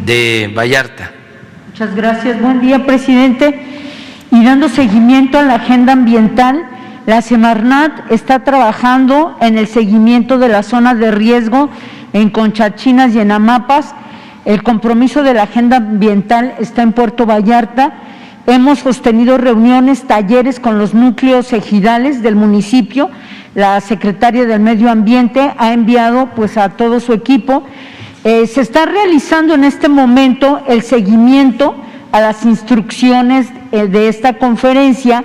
de Vallarta. Muchas gracias. Buen día, presidente. Y dando seguimiento a la agenda ambiental, la Semarnat está trabajando en el seguimiento de las zonas de riesgo en Conchachinas y en Amapas. El compromiso de la agenda ambiental está en Puerto Vallarta. Hemos sostenido reuniones, talleres con los núcleos ejidales del municipio. La secretaria del Medio Ambiente ha enviado pues a todo su equipo. Se está realizando en este momento el seguimiento a las instrucciones de esta conferencia.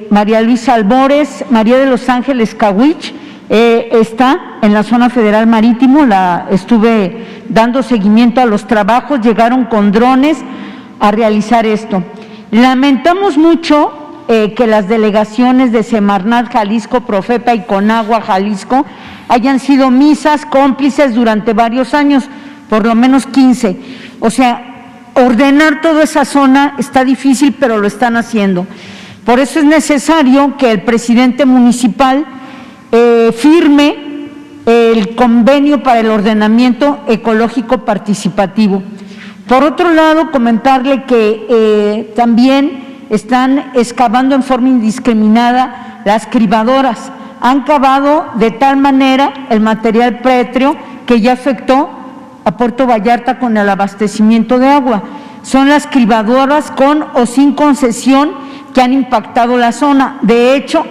María Luisa Albores, María de los Ángeles Cahuich, está en la zona federal marítimo, la estuve dando seguimiento a los trabajos, llegaron con drones a realizar esto. Lamentamos mucho que las delegaciones de Semarnat Jalisco, Profepa y Conagua Jalisco hayan sido omisas, cómplices durante varios años, por lo menos 15. O sea, ordenar toda esa zona está difícil, pero lo están haciendo. Por eso es necesario que el presidente municipal firme el convenio para el ordenamiento ecológico participativo. Por otro lado, comentarle que también están excavando en forma indiscriminada las cribadoras. Han cavado de tal manera el material pétreo que ya afectó a Puerto Vallarta con el abastecimiento de agua. Son las cribadoras con o sin concesión que han impactado la zona. De hecho,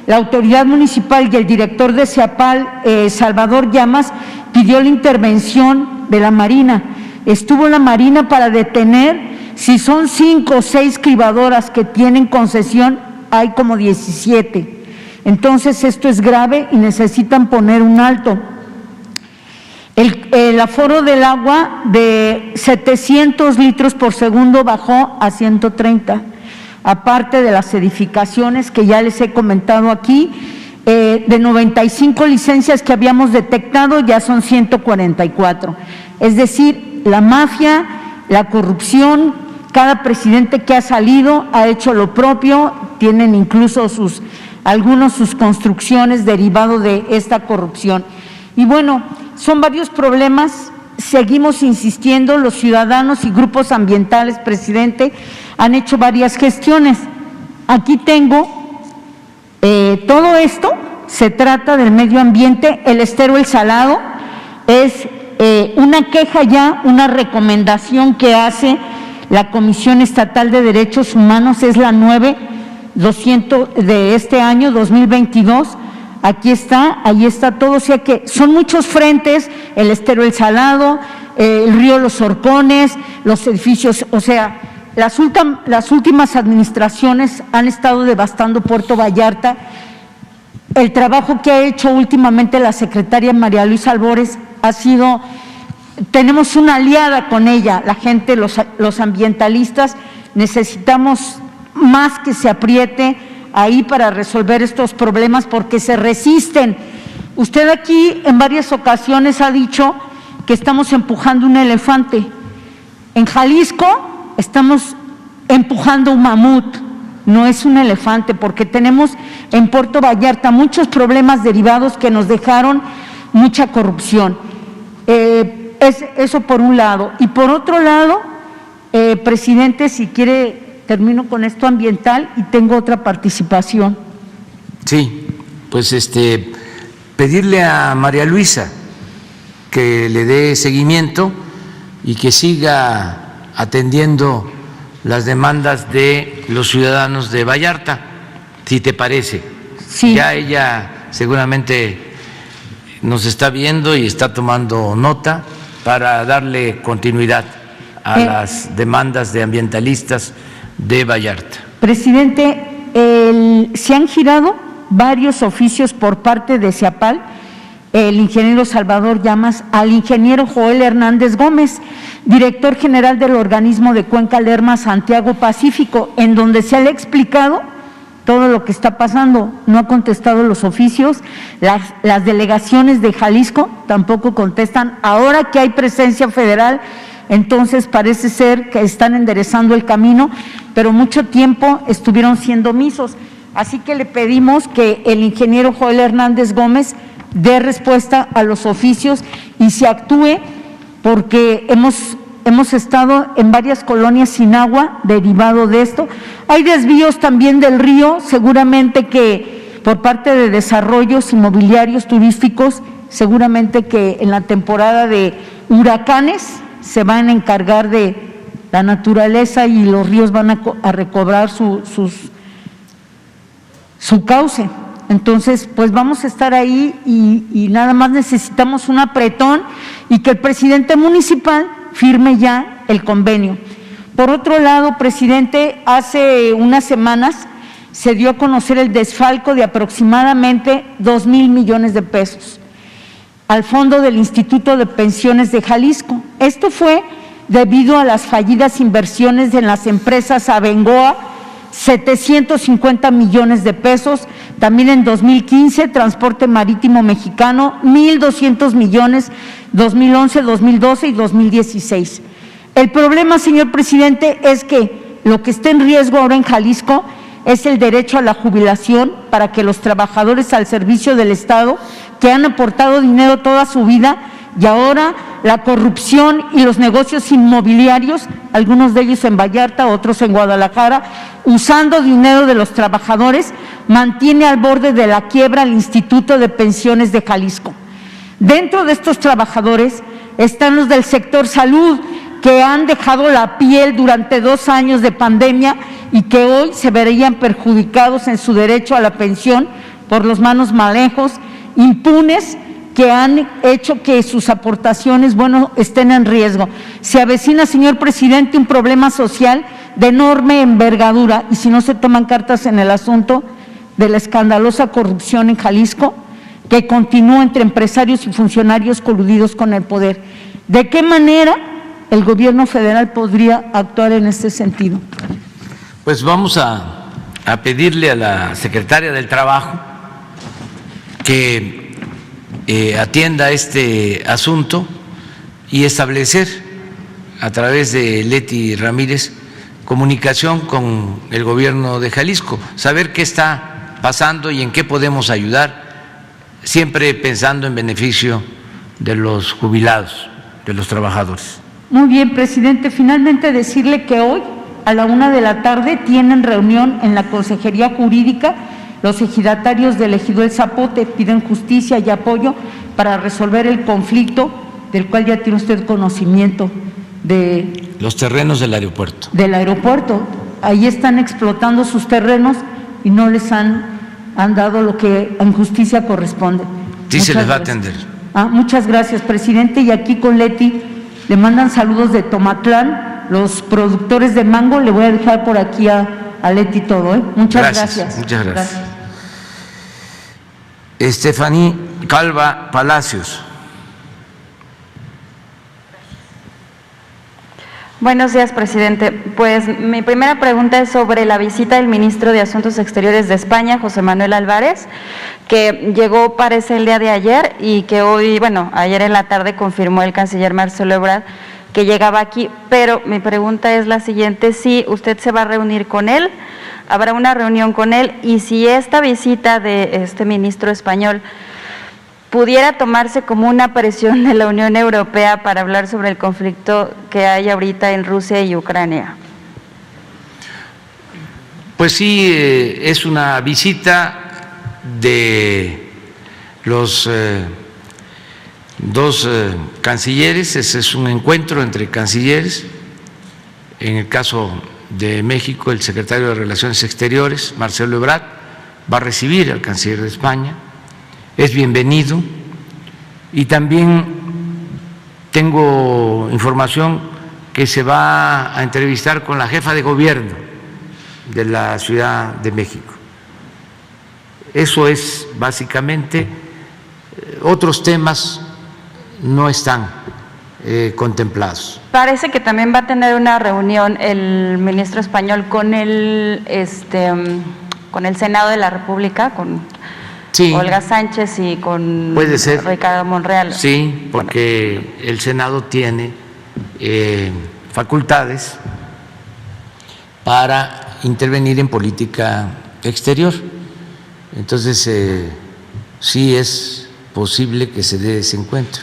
la autoridad municipal y el director de CEAPAL, Salvador Llamas, pidió la intervención de la Marina. Estuvo la Marina para detener, si son 5 o 6 cribadoras que tienen concesión, hay como 17. Entonces esto es grave y necesitan poner un alto. El aforo del agua de 700 litros por segundo bajó a 130. Aparte de las edificaciones que ya les he comentado aquí, de 95 licencias que habíamos detectado, ya son 144. Es decir, la mafia, la corrupción, cada presidente que ha salido ha hecho lo propio, tienen incluso sus construcciones derivado de esta corrupción. Y bueno, son varios problemas. Seguimos insistiendo, los ciudadanos y grupos ambientales, presidente, han hecho varias gestiones. Aquí tengo todo esto, se trata del medio ambiente. El estero El Salado es una queja ya, una recomendación que hace la Comisión Estatal de Derechos Humanos, es la 9/200 de este año, 2022. Aquí está, ahí está todo, o sea que son muchos frentes, el estero El Salado, el río Los Horcones, los edificios, o sea, las últimas administraciones han estado devastando Puerto Vallarta. El trabajo que ha hecho últimamente la secretaria María Luisa Albores ha sido, tenemos una aliada con ella, la gente, los ambientalistas, necesitamos más que se apriete ahí para resolver estos problemas porque se resisten. Usted aquí en varias ocasiones ha dicho que estamos empujando un elefante. En Jalisco estamos empujando un mamut, no es un elefante, porque tenemos en Puerto Vallarta muchos problemas derivados que nos dejaron mucha corrupción. Eso por un lado. Y por otro lado, presidente, si quiere, termino con esto ambiental y tengo otra participación. Sí, pues pedirle a María Luisa que le dé seguimiento y que siga atendiendo las demandas de los ciudadanos de Vallarta, si te parece. Sí. Ya ella seguramente nos está viendo y está tomando nota para darle continuidad a las demandas de ambientalistas de Vallarta. Presidente, se han girado varios oficios por parte de CEAPAL, el ingeniero Salvador Llamas, al ingeniero Joel Hernández Gómez, director general del organismo de Cuenca Lerma Santiago Pacífico, en donde se le ha explicado todo lo que está pasando. No ha contestado los oficios, las delegaciones de Jalisco tampoco contestan. Ahora que hay presencia federal, entonces parece ser que están enderezando el camino, pero mucho tiempo estuvieron siendo omisos. Así que le pedimos que el ingeniero Joel Hernández Gómez dé respuesta a los oficios y se actúe porque hemos estado en varias colonias sin agua derivado de esto. Hay desvíos también del río, seguramente que por parte de desarrollos inmobiliarios turísticos, seguramente que en la temporada de huracanes se van a encargar de la naturaleza y los ríos van a recobrar su cauce. Entonces, pues vamos a estar ahí y nada más necesitamos un apretón y que el presidente municipal firme ya el convenio. Por otro lado, presidente, hace unas semanas se dio a conocer el desfalco de aproximadamente 2,000 millones de pesos al fondo del Instituto de Pensiones de Jalisco. Esto fue debido a las fallidas inversiones en las empresas Abengoa, 750 millones de pesos, también en 2015, Transporte Marítimo Mexicano, 1,200 millones, 2011, 2012 y 2016. El problema, señor presidente, es que lo que está en riesgo ahora en Jalisco es el derecho a la jubilación para que los trabajadores al servicio del Estado que han aportado dinero toda su vida y ahora la corrupción y los negocios inmobiliarios, algunos de ellos en Vallarta, otros en Guadalajara, usando dinero de los trabajadores, mantiene al borde de la quiebra al Instituto de Pensiones de Jalisco. Dentro de estos trabajadores están los del sector salud, que han dejado la piel durante 2 años de pandemia y que hoy se verían perjudicados en su derecho a la pensión por los malos manejos impunes que han hecho que sus aportaciones, estén en riesgo. Se avecina, señor presidente, un problema social de enorme envergadura y si no se toman cartas en el asunto de la escandalosa corrupción en Jalisco, que continúa entre empresarios y funcionarios coludidos con el poder. ¿De qué manera el gobierno federal podría actuar en este sentido? Pues vamos a pedirle a la secretaria del Trabajo que atienda este asunto y establecer a través de Leti Ramírez comunicación con el gobierno de Jalisco, saber qué está pasando y en qué podemos ayudar, siempre pensando en beneficio de los jubilados, de los trabajadores. Muy bien, presidente. Finalmente decirle que hoy a la 1:00 p.m. tienen reunión en la Consejería Jurídica. Los ejidatarios del ejido El Zapote piden justicia y apoyo para resolver el conflicto del cual ya tiene usted conocimiento de los terrenos del aeropuerto. Del aeropuerto. Ahí están explotando sus terrenos y no les han dado lo que en justicia corresponde. Sí, se les va a atender. Muchas gracias, presidente. Y aquí con Leti le mandan saludos de Tomatlán, los productores de mango. Le voy a dejar por aquí a Leti todo. Muchas gracias. Muchas gracias. Estefaní Calva Palacios. Buenos días, presidente. Pues mi primera pregunta es sobre la visita del ministro de Asuntos Exteriores de España, José Manuel Álvarez, que llegó, parece, el día de ayer y que hoy, ayer en la tarde confirmó el canciller Marcelo Ebrard que llegaba aquí, pero mi pregunta es la siguiente: si usted se va a reunir con él, habrá una reunión con él, y si esta visita de este ministro español pudiera tomarse como una presión de la Unión Europea para hablar sobre el conflicto que hay ahorita en Rusia y Ucrania. Pues sí, es una visita de los dos cancilleres, ese es un encuentro entre cancilleres. En el caso de México, el secretario de Relaciones Exteriores, Marcelo Ebrard, va a recibir al canciller de España. Es bienvenido, y también tengo información que se va a entrevistar con la jefa de gobierno de la Ciudad de México. Eso es básicamente. Otros temas no están contemplados. Parece que también va a tener una reunión el ministro español con el Senado de la República, con sí, Olga Sánchez y con puede ser Ricardo Monreal. Sí, porque el Senado tiene facultades para intervenir en política exterior. Entonces, sí es posible que se dé ese encuentro.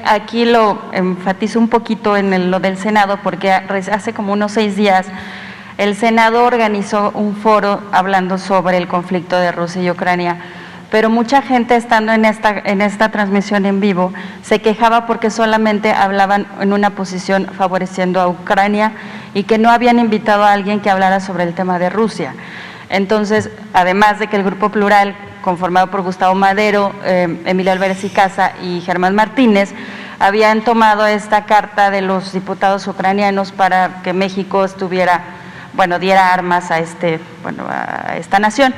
Aquí lo enfatizo un poquito en lo del Senado, porque hace como unos 6 días el Senado organizó un foro hablando sobre el conflicto de Rusia y Ucrania, pero mucha gente estando en esta transmisión en vivo se quejaba porque solamente hablaban en una posición favoreciendo a Ucrania y que no habían invitado a alguien que hablara sobre el tema de Rusia. Entonces, además de que el Grupo Plural, conformado por Gustavo Madero, Emilio Álvarez y Casa y Germán Martínez, habían tomado esta carta de los diputados ucranianos para que México diera armas a esta nación.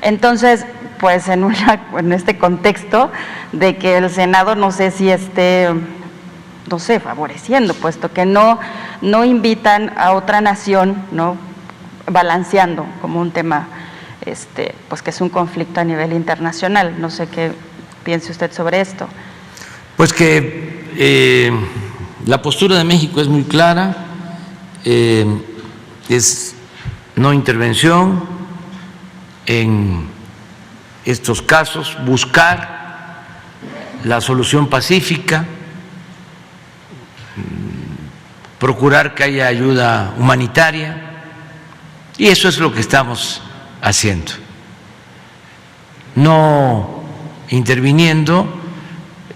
Entonces, pues en este contexto de que el Senado no sé si esté, favoreciendo, puesto que no invitan a otra nación, ¿no?, balanceando como un tema, pues que es un conflicto a nivel internacional. No sé qué piense usted sobre esto. Pues que la postura de México es muy clara, es no intervención en estos casos, buscar la solución pacífica, procurar que haya ayuda humanitaria, y eso es lo que estamos haciendo, no interviniendo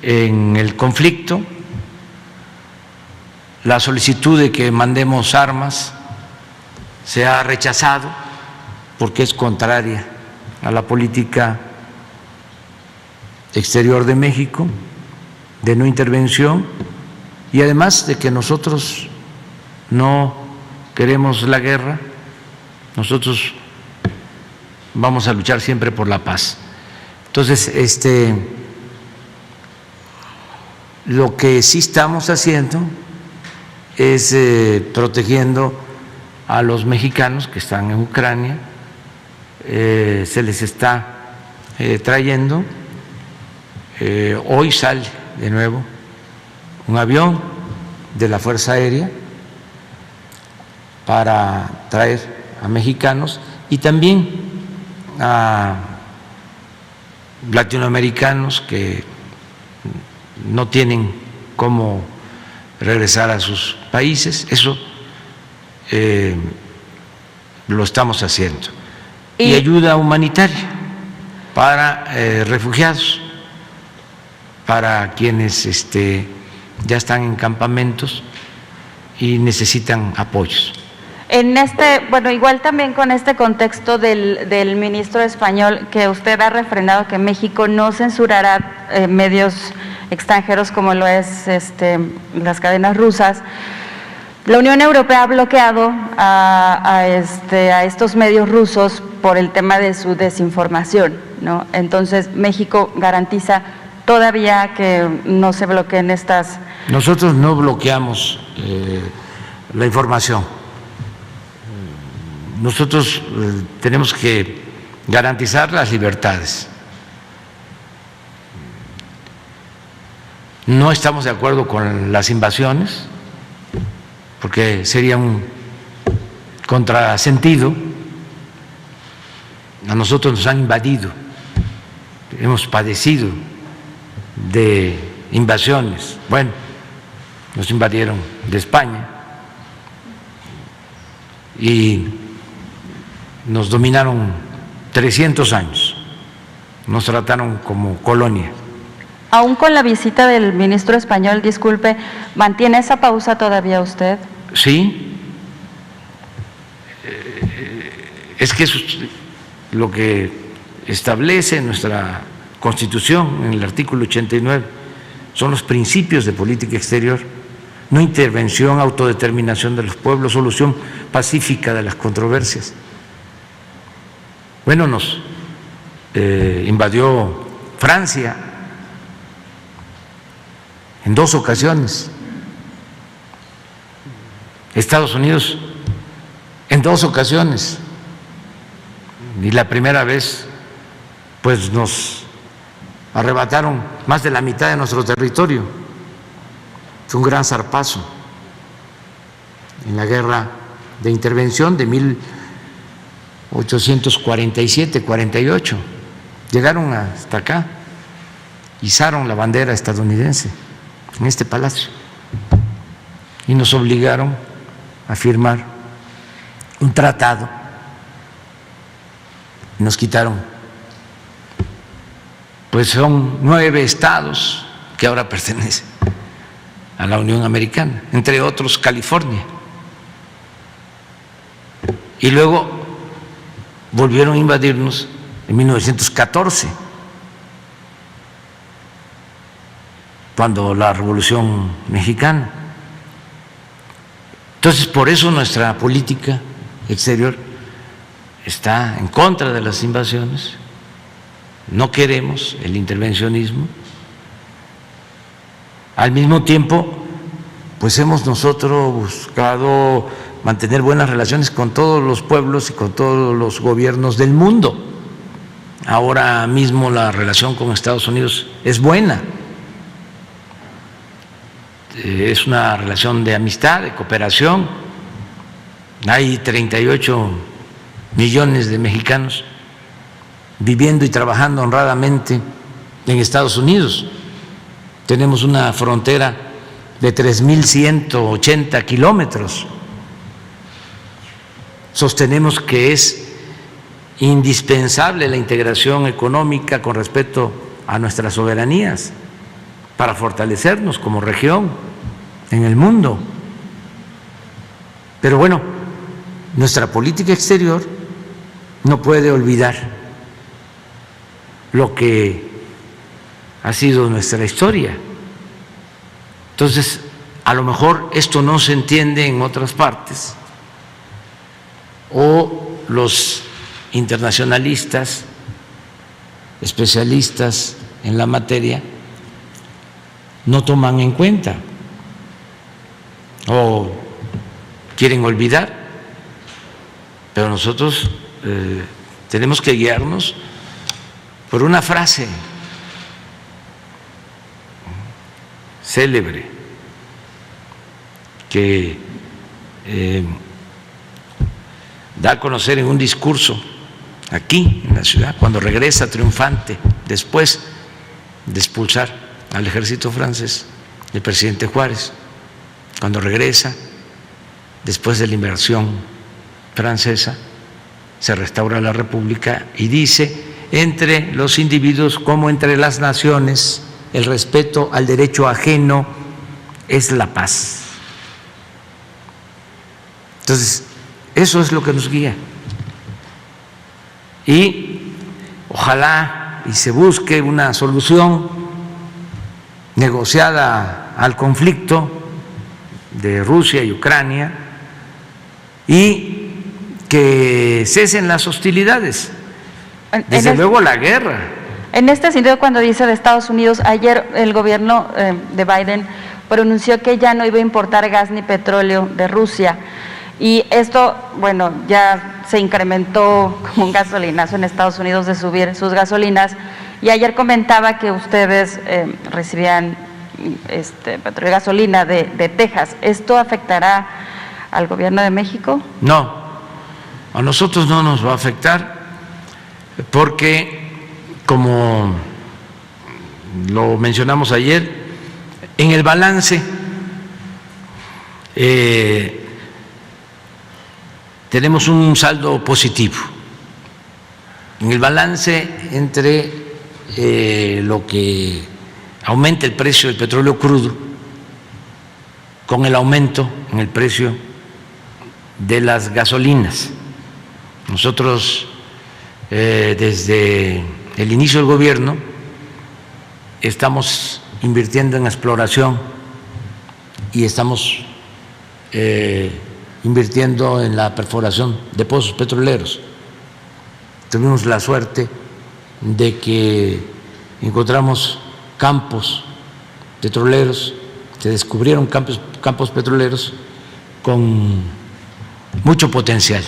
en el conflicto. La solicitud de que mandemos armas se ha rechazado porque es contraria a la política exterior de México, de no intervención, y además de que nosotros no queremos la guerra, nosotros vamos a luchar siempre por la paz. Entonces, lo que sí estamos haciendo es protegiendo a los mexicanos que están en Ucrania. Se les está trayendo, hoy sale de nuevo un avión de la Fuerza Aérea para traer a mexicanos y también a latinoamericanos que no tienen cómo regresar a sus países. Eso lo estamos haciendo. Y ayuda humanitaria para refugiados, para quienes ya están en campamentos y necesitan apoyos. Igual también con este contexto del ministro español, que usted ha refrendado que México no censurará medios extranjeros como lo es las cadenas rusas. La Unión Europea ha bloqueado a estos medios rusos por el tema de su desinformación, ¿no? Entonces, México garantiza todavía que no se bloqueen estas. Nosotros no bloqueamos la información. Nosotros tenemos que garantizar las libertades. No estamos de acuerdo con las invasiones, porque sería un contrasentido. A nosotros nos han invadido, hemos padecido de invasiones. Bueno, nos invadieron de España y nos dominaron 300 años, nos trataron como colonia. Aún con la visita del ministro español, disculpe, ¿mantiene esa pausa todavía usted? Sí, es que eso es lo que establece nuestra Constitución en el artículo 89, son los principios de política exterior: no intervención, autodeterminación de los pueblos, solución pacífica de las controversias. Bueno, nos invadió Francia en 2 ocasiones, Estados Unidos en 2 ocasiones, y la primera vez pues nos arrebataron más de la mitad de nuestro territorio. Fue un gran zarpazo en la guerra de intervención de 1847-48. Llegaron hasta acá, izaron la bandera estadounidense. en este palacio, y nos obligaron a firmar un tratado. Nos quitaron, pues son 9 estados que ahora pertenecen a la Unión Americana, entre otros California. Y luego volvieron a invadirnos en 1914, cuando la Revolución Mexicana. Entonces, por eso nuestra política exterior está en contra de las invasiones, no queremos el intervencionismo. Al mismo tiempo, pues hemos nosotros buscado mantener buenas relaciones con todos los pueblos y con todos los gobiernos del mundo. Ahora mismo la relación con Estados Unidos es buena, es una relación de amistad, de cooperación. Hay 38 millones de mexicanos viviendo y trabajando honradamente en Estados Unidos. Tenemos una frontera de 3.180 kilómetros. Sostenemos que es indispensable la integración económica con respecto a nuestras soberanías para fortalecernos como región en el mundo. Pero bueno, nuestra política exterior no puede olvidar lo que ha sido nuestra historia. Entonces, a lo mejor esto no se entiende en otras partes, o los internacionalistas, especialistas en la materia, no toman en cuenta o quieren olvidar, pero nosotros tenemos que guiarnos por una frase célebre que da a conocer en un discurso aquí en la ciudad, cuando regresa triunfante después de expulsar al ejército francés, el presidente Juárez, cuando regresa después de la invasión francesa, se restaura la República y dice: entre los individuos como entre las naciones, el respeto al derecho ajeno es la paz. Entonces, eso es lo que nos guía. Y ojalá y se busque una solución negociada al conflicto de Rusia y Ucrania y que cesen las hostilidades, desde luego la guerra. En este sentido, cuando dice de Estados Unidos, ayer el gobierno de Biden pronunció que ya no iba a importar gas ni petróleo de Rusia. Y esto, bueno, ya se incrementó como un gasolinazo en Estados Unidos de subir sus gasolinas. Y ayer comentaba que ustedes recibían petróleo y gasolina de Texas. ¿Esto afectará al gobierno de México? No, a nosotros no nos va a afectar porque, como lo mencionamos ayer, en el balance tenemos un saldo positivo. En el balance entre lo que aumenta el precio del petróleo crudo con el aumento en el precio de las gasolinas. Nosotros desde el inicio del gobierno estamos invirtiendo en exploración y estamos invirtiendo en la perforación de pozos petroleros. Tuvimos la suerte de que encontramos campos petroleros, se descubrieron campos petroleros con mucho potencial.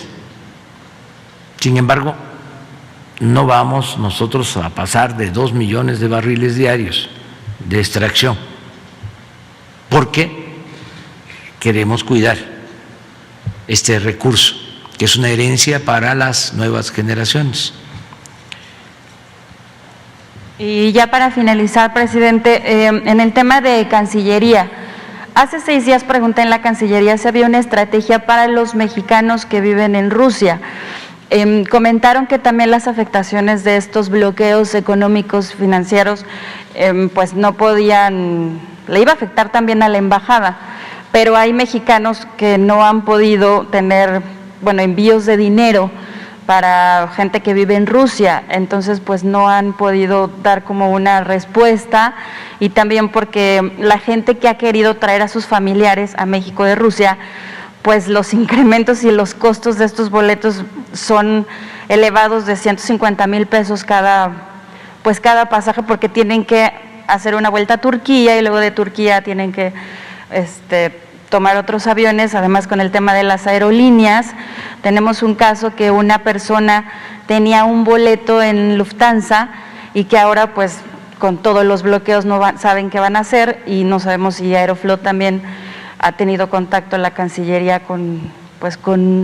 Sin embargo, no vamos nosotros a pasar de 2 millones de barriles diarios de extracción, porque queremos cuidar este recurso, que es una herencia para las nuevas generaciones. Y ya para finalizar, presidente, en el tema de Cancillería, hace 6 días pregunté en la Cancillería si había una estrategia para los mexicanos que viven en Rusia. Comentaron que también las afectaciones de estos bloqueos económicos, financieros, pues no podían, le iba a afectar también a la embajada, pero hay mexicanos que no han podido tener, bueno, envíos de dinero para gente que vive en Rusia, entonces pues no han podido dar como una respuesta, y también porque la gente que ha querido traer a sus familiares a México de Rusia, pues los incrementos y los costos de estos boletos son elevados de 150,000 pesos cada pasaje, porque tienen que hacer una vuelta a Turquía y luego de Turquía tienen que tomar otros aviones. Además, con el tema de las aerolíneas, tenemos un caso que una persona tenía un boleto en Lufthansa y que ahora pues con todos los bloqueos no saben qué van a hacer, y no sabemos si Aeroflot también ha tenido contacto en la Cancillería con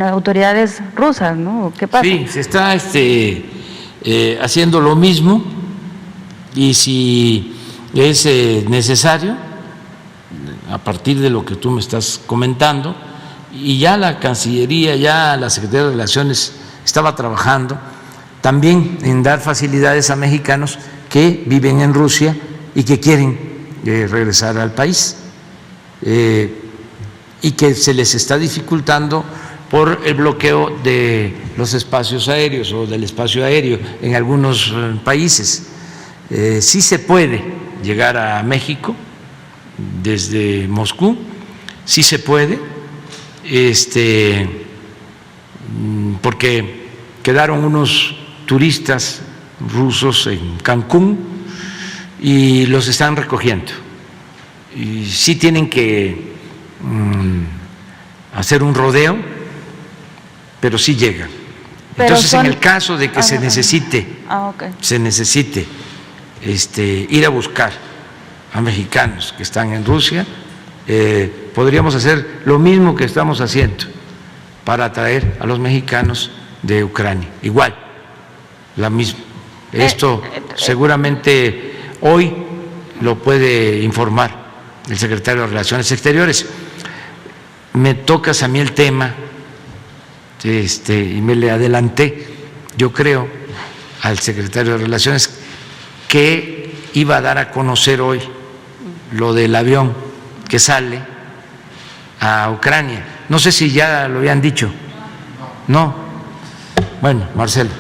autoridades rusas, ¿no? ¿Qué pasa? Sí, se está haciendo lo mismo, y si es necesario, a partir de lo que tú me estás comentando, y ya la Cancillería, ya la Secretaría de Relaciones estaba trabajando también en dar facilidades a mexicanos que viven en Rusia y que quieren regresar al país, y que se les está dificultando por el bloqueo de los espacios aéreos o del espacio aéreo en algunos países. Sí se puede llegar a México desde Moscú, sí se puede, porque quedaron unos turistas rusos en Cancún y los están recogiendo, y sí tienen que hacer un rodeo, pero sí llegan. Entonces, en el caso de que se necesite ir a buscar a mexicanos que están en Rusia, podríamos hacer lo mismo que estamos haciendo para atraer a los mexicanos de Ucrania, igual, la misma. Esto seguramente hoy lo puede informar el secretario de Relaciones Exteriores. Me tocas a mí el tema, y me le adelanté, yo creo, al secretario de Relaciones, que iba a dar a conocer hoy lo del avión que sale a Ucrania. No sé si ya lo habían dicho. No. Bueno, Marcelo.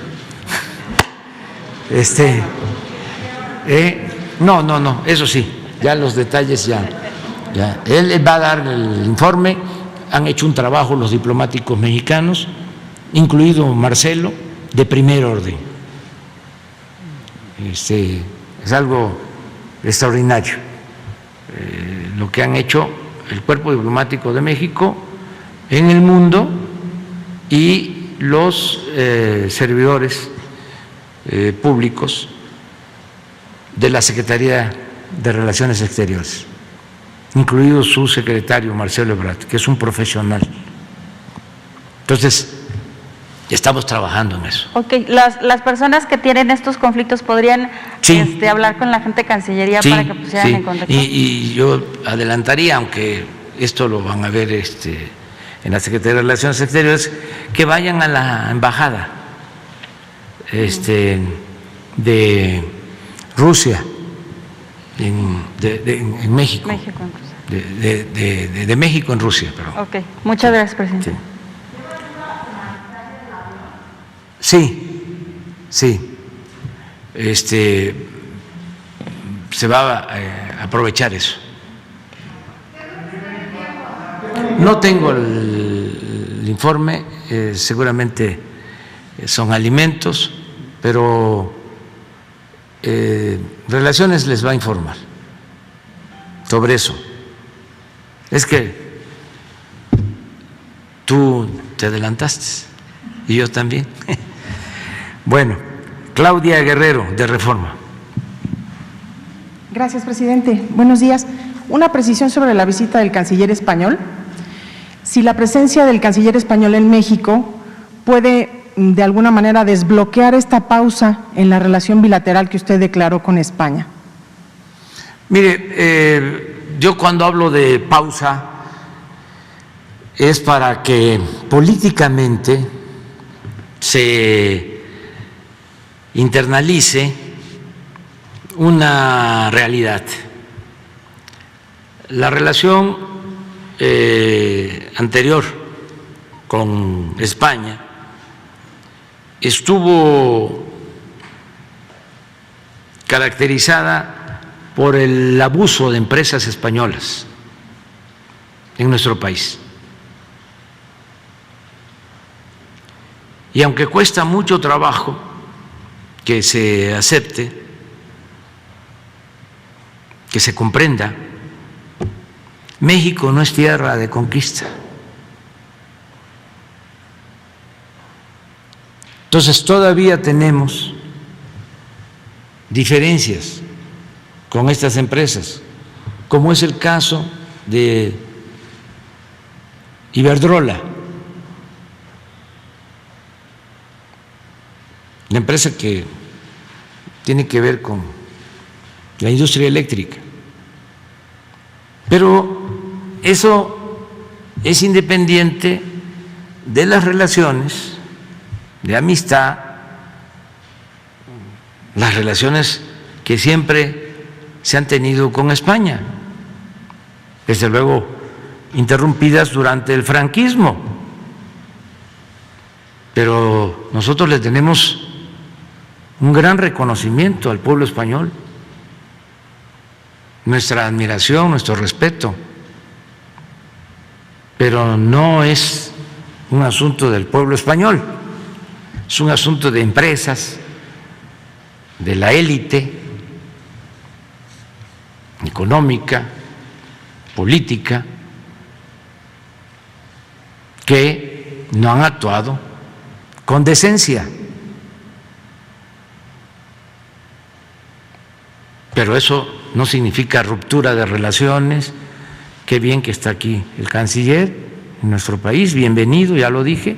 No, eso sí, ya los detalles ya. Él va a dar el informe. Han hecho un trabajo los diplomáticos mexicanos, incluido Marcelo, de primer orden. Es algo extraordinario lo que han hecho el Cuerpo Diplomático de México en el mundo y los servidores públicos de la Secretaría de Relaciones Exteriores, incluido su secretario Marcelo Ebrard, que es un profesional. Entonces, estamos trabajando en eso. Ok, las personas que tienen estos conflictos podrían hablar con la gente de Cancillería para que pusieran en contacto. Y yo adelantaría, aunque esto lo van a ver en la Secretaría de Relaciones Exteriores, que vayan a la embajada de Rusia en México. México en Rusia. De México en Rusia, perdón. Ok, muchas gracias, presidente. Sí. Se va a aprovechar eso. No tengo el informe, seguramente son alimentos, pero Relaciones les va a informar sobre eso. Es que tú te adelantaste y yo también. Bueno, Claudia Guerrero, de Reforma. Gracias, presidente. Buenos días. Una precisión sobre la visita del canciller español. Si la presencia del canciller español en México puede de alguna manera desbloquear esta pausa en la relación bilateral que usted declaró con España? Mire, yo cuando hablo de pausa es para que políticamente se internalice una realidad. La relación anterior con España estuvo caracterizada por el abuso de empresas españolas en nuestro país. Y aunque cuesta mucho trabajo que se acepte, que se comprenda, México no es tierra de conquista. Entonces todavía tenemos diferencias con estas empresas, como es el caso de Iberdrola, la empresa que tiene que ver con la industria eléctrica. Pero eso es independiente de las relaciones de amistad, las relaciones que siempre se han tenido con España, desde luego interrumpidas durante el franquismo, pero nosotros le tenemos un gran reconocimiento al pueblo español, nuestra admiración, nuestro respeto, pero no es un asunto del pueblo español, es un asunto de empresas, de la élite económica, política, que no han actuado con decencia. Pero eso no significa ruptura de relaciones. Qué bien que está aquí el canciller en nuestro país, bienvenido, ya lo dije,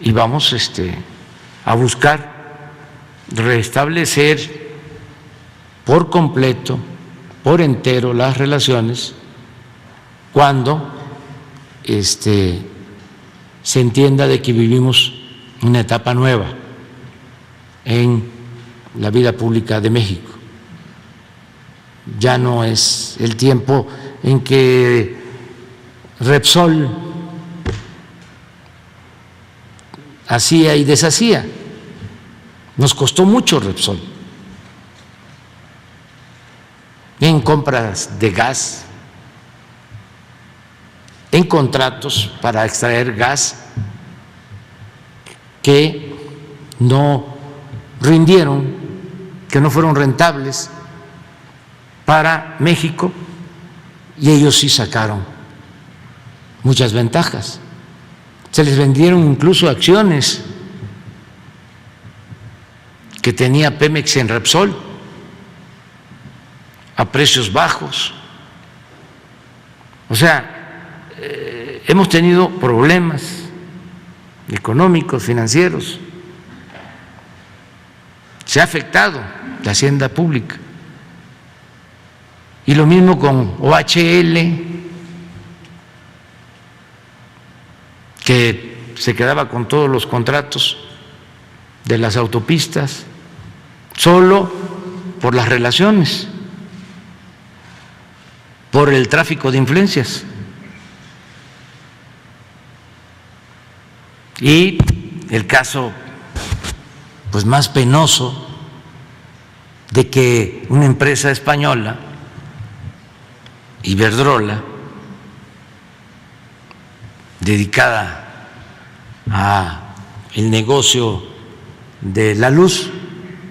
y vamos a buscar restablecer por completo, por entero las relaciones cuando se entienda de que vivimos una etapa nueva en la vida pública de México. Ya no es el tiempo en que Repsol hacía y deshacía. Nos costó mucho Repsol en compras de gas, en contratos para extraer gas que no rindieron, que no fueron rentables para México, y ellos sí sacaron muchas ventajas. Se les vendieron incluso acciones que tenía Pemex en Repsol a precios bajos. O sea, hemos tenido problemas económicos, financieros. Se ha afectado la hacienda pública. Y lo mismo con OHL, que se quedaba con todos los contratos de las autopistas, solo por las relaciones, por el tráfico de influencias. Y el caso pues más penoso de que una empresa española, Iberdrola, dedicada a el negocio de la luz,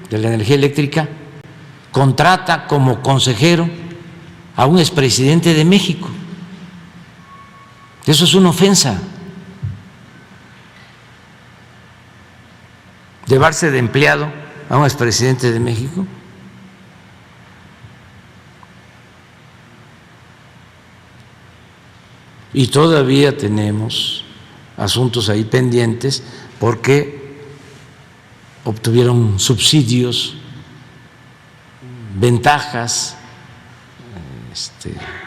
de la energía eléctrica, contrata como consejero a un expresidente de México. Eso es una ofensa. Llevarse de empleado a un expresidente de México. Y todavía tenemos asuntos ahí pendientes porque obtuvieron subsidios, ventajas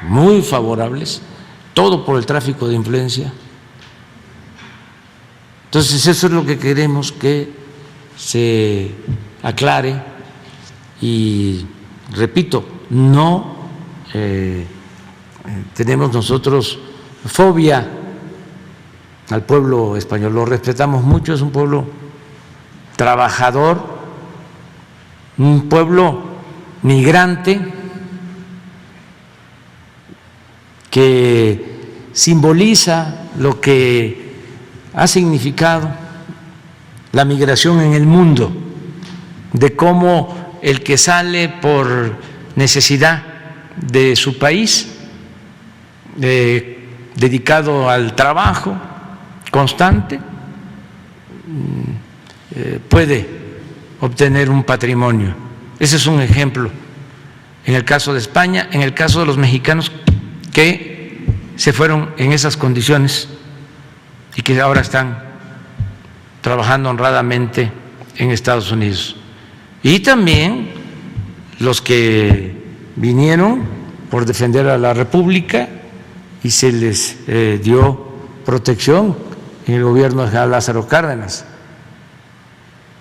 muy favorables, todo por el tráfico de influencia. Entonces eso es lo que queremos que se aclare y, repito, no tenemos nosotros fobia al pueblo español, lo respetamos mucho, es un pueblo trabajador, un pueblo migrante que simboliza lo que ha significado la migración en el mundo, de cómo el que sale por necesidad de su país, dedicado al trabajo constante, puede obtener un patrimonio. Ese es un ejemplo en el caso de España, en el caso de los mexicanos que se fueron en esas condiciones y que ahora están trabajando honradamente en Estados Unidos. Y también los que vinieron por defender a la República y se les dio protección en el gobierno de general Lázaro Cárdenas,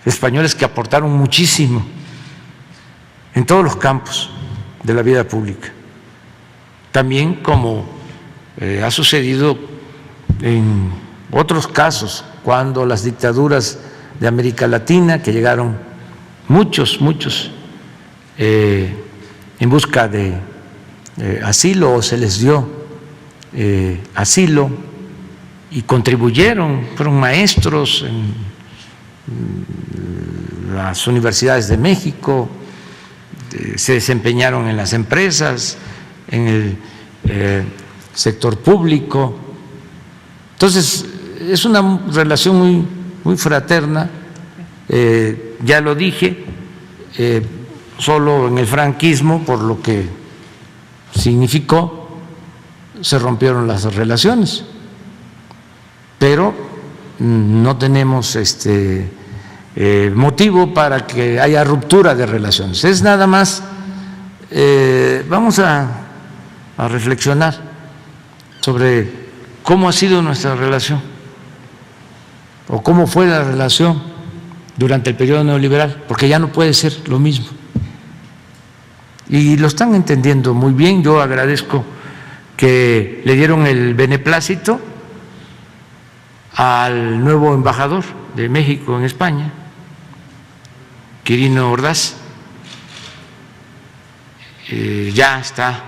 españoles que aportaron muchísimo en todos los campos de la vida pública. También como ha sucedido en otros casos, cuando las dictaduras de América Latina, que llegaron muchos en busca de asilo o se les dio asilo y contribuyeron, fueron maestros en las universidades de México, se desempeñaron en las empresas, en el sector público. Entonces, es una relación muy fraterna, ya lo dije, solo en el franquismo, por lo que significó, se rompieron las relaciones, pero no tenemos motivo para que haya ruptura de relaciones. Es nada más, vamos a reflexionar sobre cómo ha sido nuestra relación o cómo fue la relación durante el periodo neoliberal, porque ya no puede ser lo mismo. Y lo están entendiendo muy bien. Yo agradezco que le dieron el beneplácito al nuevo embajador de México en España, Quirino Ordaz. Ya está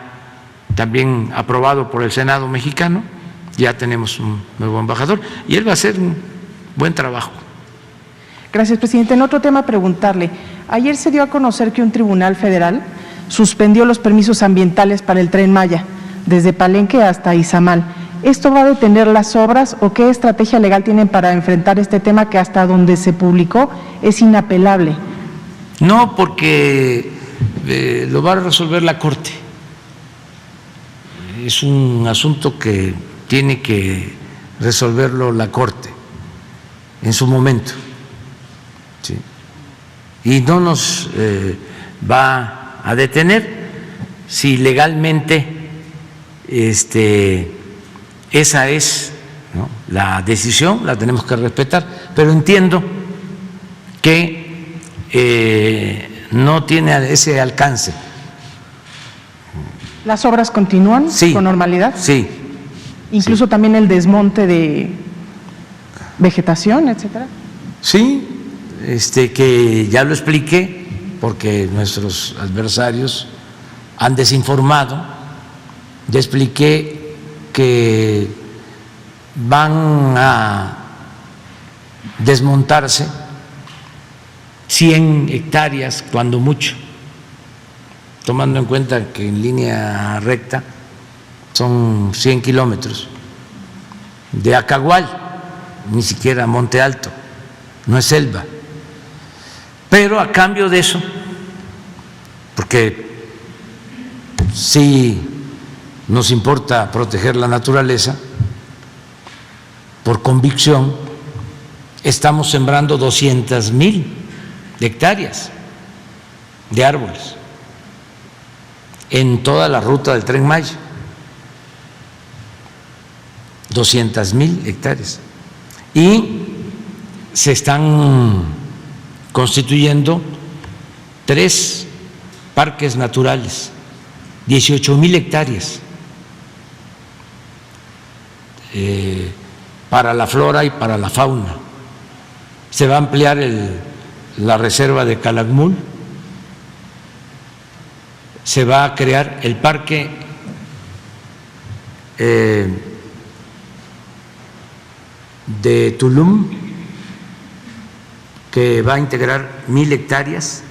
también aprobado por el Senado mexicano, ya tenemos un nuevo embajador y él va a hacer un buen trabajo. Gracias, presidente. En otro tema, preguntarle, ayer se dio a conocer que un tribunal federal suspendió los permisos ambientales para el Tren Maya, desde Palenque hasta Izamal. ¿Esto va a detener las obras o qué estrategia legal tienen para enfrentar este tema que hasta donde se publicó es inapelable? No, porque lo va a resolver la Corte. Es un asunto que tiene que resolverlo la Corte en su momento, ¿sí? Y no nos va a detener si legalmente esa es, ¿no?, la decisión, la tenemos que respetar, pero entiendo que no tiene ese alcance. ¿Las obras continúan con normalidad? Sí. Incluso sí. También el desmonte de vegetación, etcétera. Sí, que ya lo expliqué, porque nuestros adversarios han desinformado. Ya expliqué que van a desmontarse 100 hectáreas, cuando mucho, tomando en cuenta que en línea recta son 100 kilómetros de Acagual, ni siquiera Monte Alto, no es selva. Pero a cambio de eso, porque sí nos importa proteger la naturaleza, por convicción, estamos sembrando 200,000 hectáreas de árboles en toda la ruta del Tren Maya. 200,000 hectáreas. Y se están constituyendo 3 parques naturales, 18,000 hectáreas para la flora y para la fauna. Se va a ampliar la reserva de Calakmul, se va a crear el parque de Tulum, que va a integrar 1,000 hectáreas,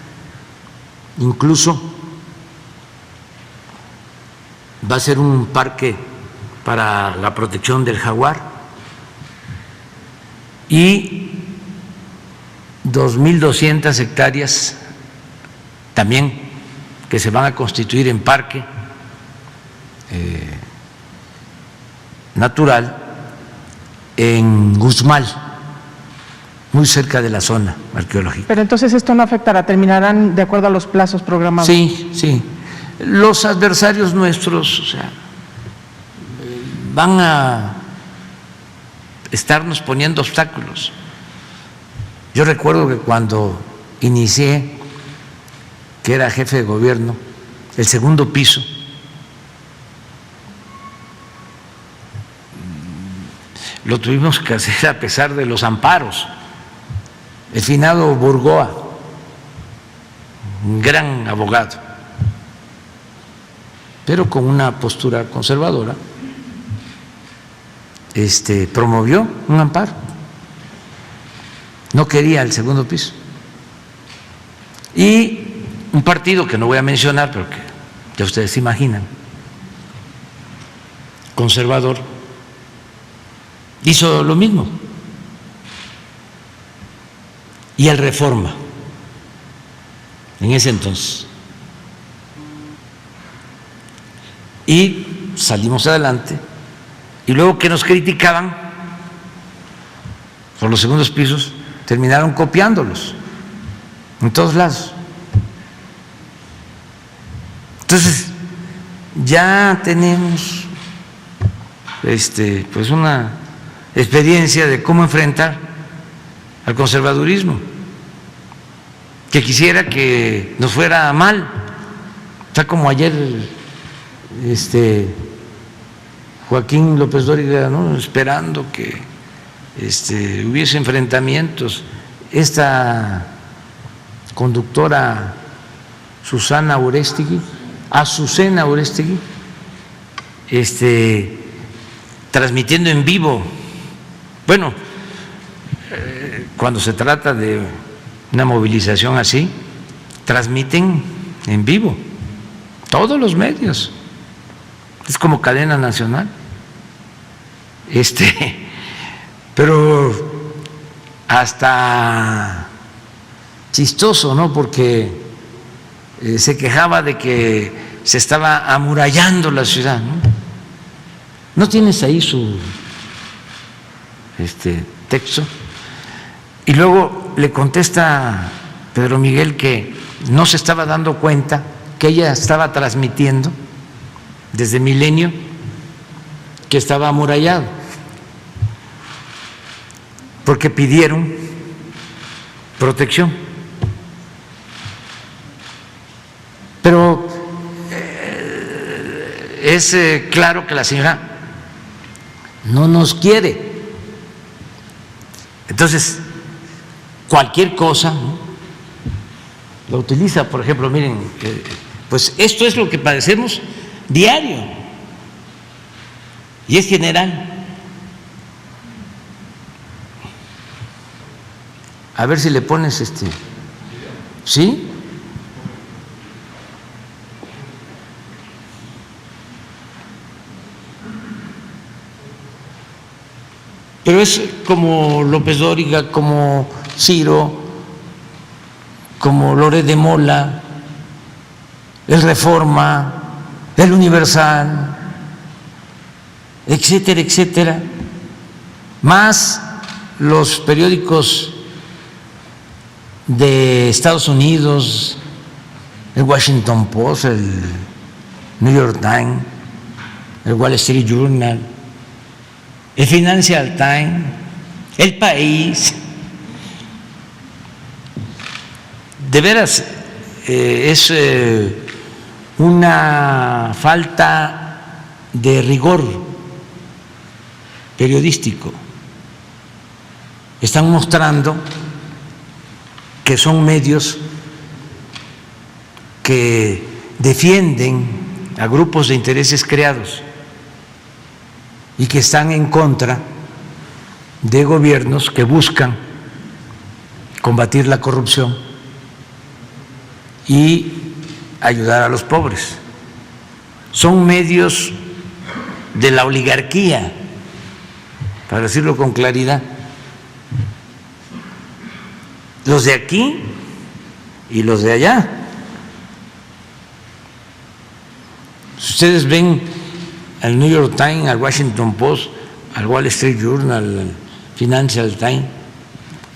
incluso va a ser un parque para la protección del jaguar, y 2,200 hectáreas también que se van a constituir en parque natural en Uxmal, muy cerca de la zona arqueológica. Pero entonces esto no afectará, terminarán de acuerdo a los plazos programados. Sí, sí. Los adversarios nuestros, o sea, van a estarnos poniendo obstáculos. Yo recuerdo que cuando inicié, que era jefe de gobierno, el segundo piso, lo tuvimos que hacer a pesar de los amparos. El finado Burgoa, un gran abogado, pero con una postura conservadora, promovió un amparo. No quería el segundo piso. Y un partido que no voy a mencionar, pero que ya ustedes se imaginan, conservador, hizo lo mismo. Y el Reforma, en ese entonces. Y salimos adelante. Y luego que nos criticaban por los segundos pisos, terminaron copiándolos en todos lados. Entonces, ya tenemos pues una experiencia de cómo enfrentar al conservadurismo, que quisiera que nos fuera mal. Está como ayer Joaquín López Dóriga, ¿no?, esperando que hubiese enfrentamientos. Esta conductora Azucena Auréstegui, transmitiendo en vivo. Bueno, cuando se trata de una movilización así, transmiten en vivo todos los medios. Es como cadena nacional. Pero hasta chistoso, ¿no? Porque se quejaba de que se estaba amurallando la ciudad, ¿no? ¿No tienes ahí su texto? Y luego le contesta Pedro Miguel que no se estaba dando cuenta que ella estaba transmitiendo desde Milenio que estaba amurallado, porque pidieron protección. Pero es claro que la señora no nos quiere. Entonces, cualquier cosa, ¿no?, lo utiliza. Por ejemplo, miren, pues esto es lo que padecemos diario y es general. A ver si le pones ¿sí? Pero es como López Dóriga, como Ciro, como Loret de Mola, el Reforma, el Universal, etcétera, etcétera. más los periódicos de Estados Unidos, el Washington Post, el New York Times, el Wall Street Journal, el Financial Times, El País. De veras, es una falta de rigor periodístico. Están mostrando que son medios que defienden a grupos de intereses creados y que están en contra de gobiernos que buscan combatir la corrupción y ayudar a los pobres. Son medios de la oligarquía, para decirlo con claridad. Los de aquí y los de allá. Si ustedes ven al New York Times, al Washington Post, al Wall Street Journal, al Financial Times,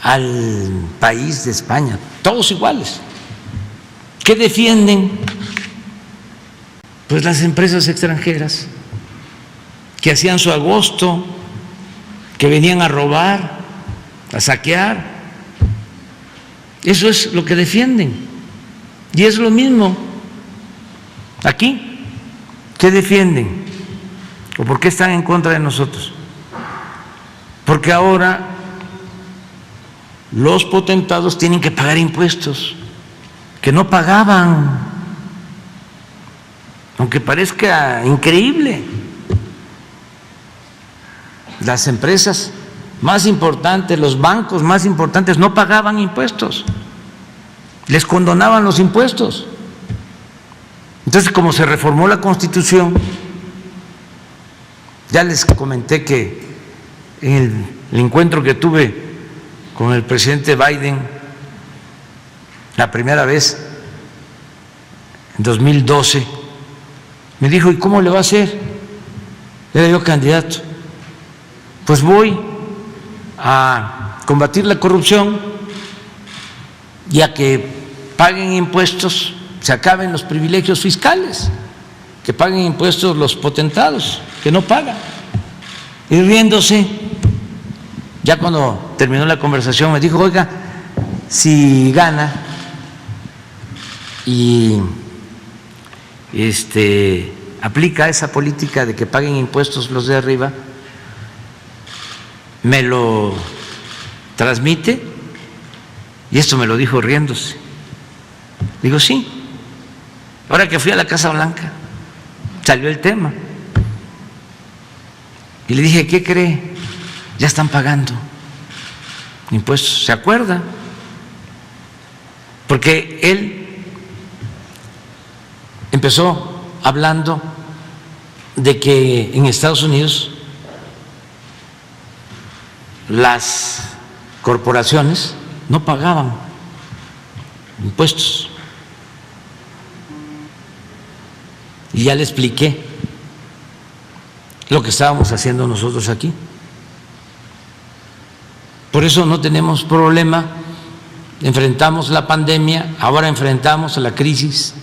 al País de España, todos iguales. ¿Qué defienden? Pues las empresas extranjeras que hacían su agosto, que venían a robar, a saquear. Eso es lo que defienden. Y es lo mismo aquí. ¿Qué defienden? ¿O por qué están en contra de nosotros? Porque ahora los potentados tienen que pagar impuestos que no pagaban, aunque parezca increíble. Las empresas más importantes, los bancos más importantes no pagaban impuestos, les condonaban los impuestos. Entonces, como se reformó la Constitución, ya les comenté que en el encuentro que tuve con el presidente Biden la primera vez, en 2012, me dijo: ¿y cómo le va a hacer? Era yo candidato. Pues voy a combatir la corrupción y a que paguen impuestos, se acaben los privilegios fiscales, que paguen impuestos los potentados, que no pagan. Y riéndose, ya cuando terminó la conversación, me dijo: oiga, si gana y aplica esa política de que paguen impuestos los de arriba, ¿me lo transmite? Y esto me lo dijo riéndose. Digo: sí. Ahora que fui a la Casa Blanca, salió el tema. Y le dije: ¿qué cree? Ya están pagando impuestos. ¿Se acuerda? Porque él empezó hablando de que en Estados Unidos las corporaciones no pagaban impuestos. Y ya le expliqué lo que estábamos haciendo nosotros aquí. Por eso no tenemos problema, enfrentamos la pandemia, ahora enfrentamos la crisis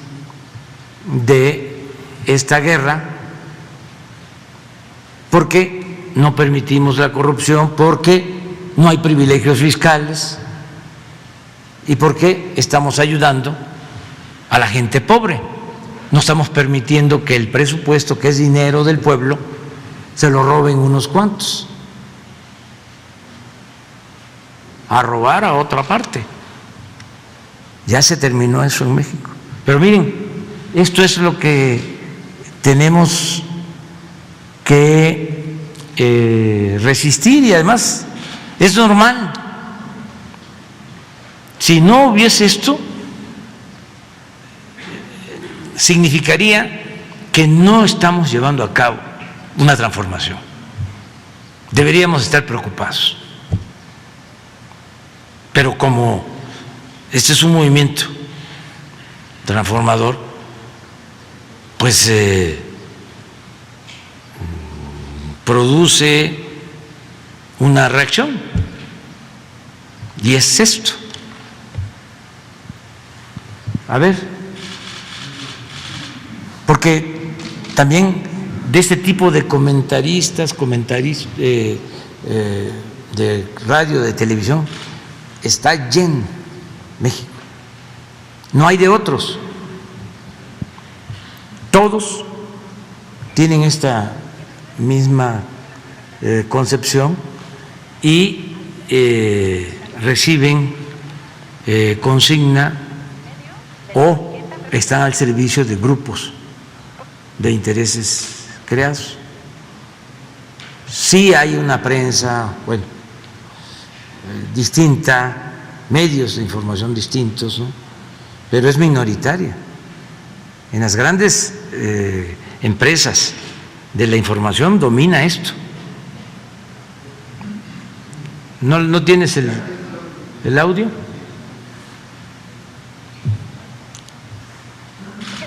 de esta guerra, porque no permitimos la corrupción, porque no hay privilegios fiscales y porque estamos ayudando a la gente pobre. No estamos permitiendo que el presupuesto, que es dinero del pueblo, se lo roben unos cuantos a robar a otra parte. Ya se terminó eso en México. Pero miren, esto es lo que tenemos que resistir, y además es normal. Si no hubiese esto, significaría que no estamos llevando a cabo una transformación. Deberíamos estar preocupados. Pero como este es un movimiento transformador, pues produce una reacción, y es esto. A ver, porque también de este tipo de comentaristas, de radio, de televisión, está lleno México. No hay de otros. Todos tienen esta misma concepción y reciben consigna o están al servicio de grupos de intereses creados. Sí hay una prensa, bueno, distinta, medios de información distintos, ¿no? Pero es minoritaria. En las grandes empresas de la información domina esto. ¿No tienes el audio?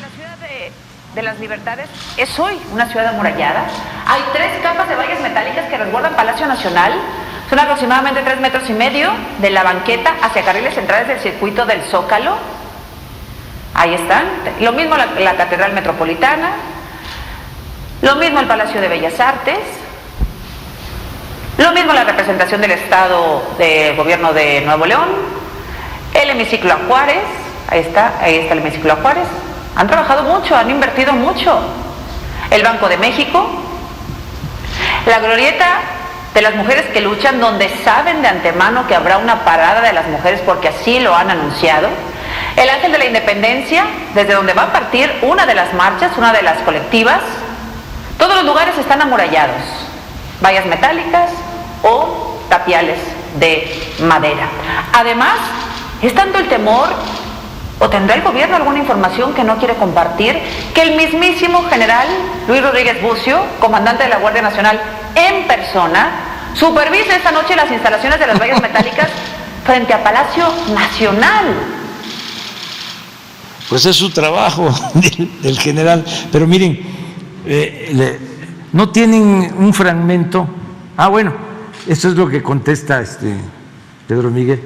La ciudad de las Libertades es hoy una ciudad amurallada. Hay 3 capas de vallas metálicas que resguardan Palacio Nacional. Son aproximadamente 3,5 metros de la banqueta hacia carriles centrales del circuito del Zócalo. Ahí están. Lo mismo la Catedral Metropolitana. Lo mismo el Palacio de Bellas Artes. Lo mismo la representación del Estado del Gobierno de Nuevo León. El hemiciclo a Juárez. Ahí está el hemiciclo a Juárez. Han trabajado mucho, han invertido mucho. El Banco de México. La glorieta de las mujeres que luchan, donde saben de antemano que habrá una parada de las mujeres porque así lo han anunciado. El Ángel de la Independencia, desde donde va a partir una de las marchas, una de las colectivas. Todos los lugares están amurallados, vallas metálicas o tapiales de madera. Además, es tanto el temor, o tendrá el gobierno alguna información que no quiere compartir, que el mismísimo general Luis Rodríguez Bucio, comandante de la Guardia Nacional en persona, supervisa esta noche las instalaciones de las vallas metálicas frente a Palacio Nacional. Pues es su trabajo del general, pero miren, no tienen un fragmento. Ah, bueno, esto es lo que contesta Pedro Miguel.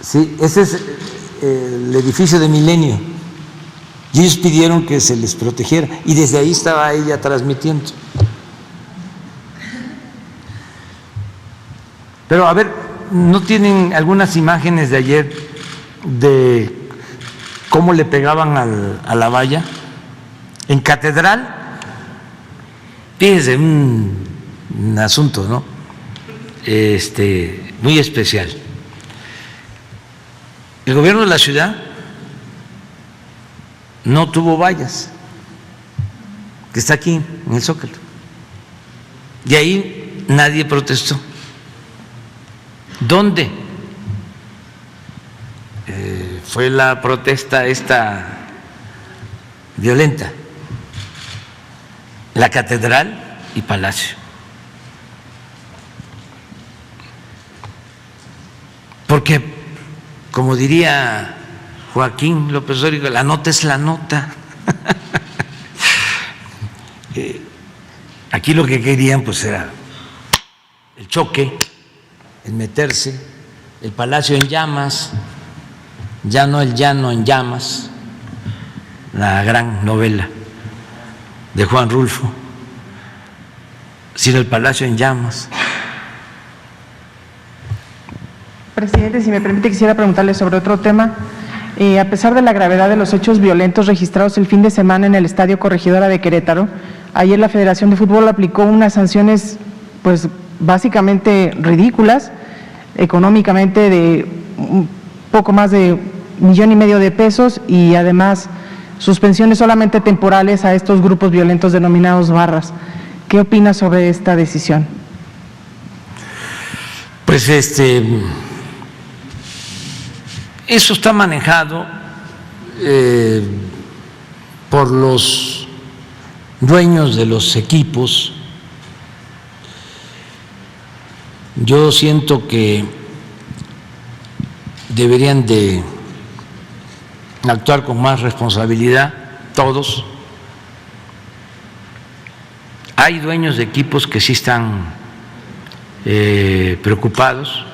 Sí, ese es el edificio de Milenio. Y ellos pidieron que se les protegiera y desde ahí estaba ella transmitiendo. Pero a ver, ¿no tienen algunas imágenes de ayer de cómo le pegaban a la valla? En Catedral, fíjense, un asunto, ¿no? Muy especial. El gobierno de la ciudad no tuvo vallas, que está aquí en el Zócalo, y ahí nadie protestó. ¿Dónde fue la protesta esta violenta? La Catedral y Palacio. Porque, como diría Joaquín López Dóriga, la nota es la nota. Aquí lo que querían pues era el choque, el meterse, el Palacio en llamas, ya no el llano en llamas, la gran novela de Juan Rulfo, sino el Palacio en llamas. Presidente, si me permite, quisiera preguntarle sobre otro tema. A pesar de la gravedad de los hechos violentos registrados el fin de semana en el Estadio Corregidora de Querétaro, ayer la Federación de Fútbol aplicó unas sanciones, pues básicamente ridículas, económicamente de un poco más de 1,5 millones de pesos y además suspensiones solamente temporales a estos grupos violentos denominados barras. ¿Qué opina sobre esta decisión? Pues eso está manejado por los dueños de los equipos. Yo siento que deberían de actuar con más responsabilidad todos. Hay dueños de equipos que sí están preocupados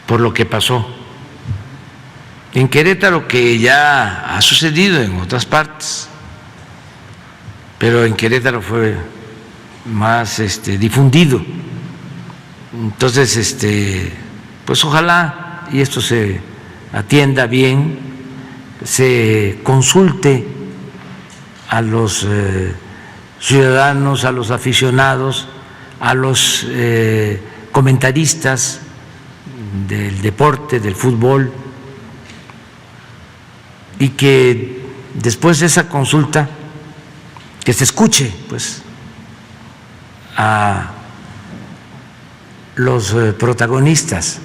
por lo que pasó en Querétaro, que ya ha sucedido en otras partes, pero en Querétaro fue más difundido. Entonces, pues ojalá y esto se atienda bien, se consulte a los ciudadanos, a los aficionados, a los comentaristas del deporte, del fútbol, y que después de esa consulta que se escuche pues a los protagonistas,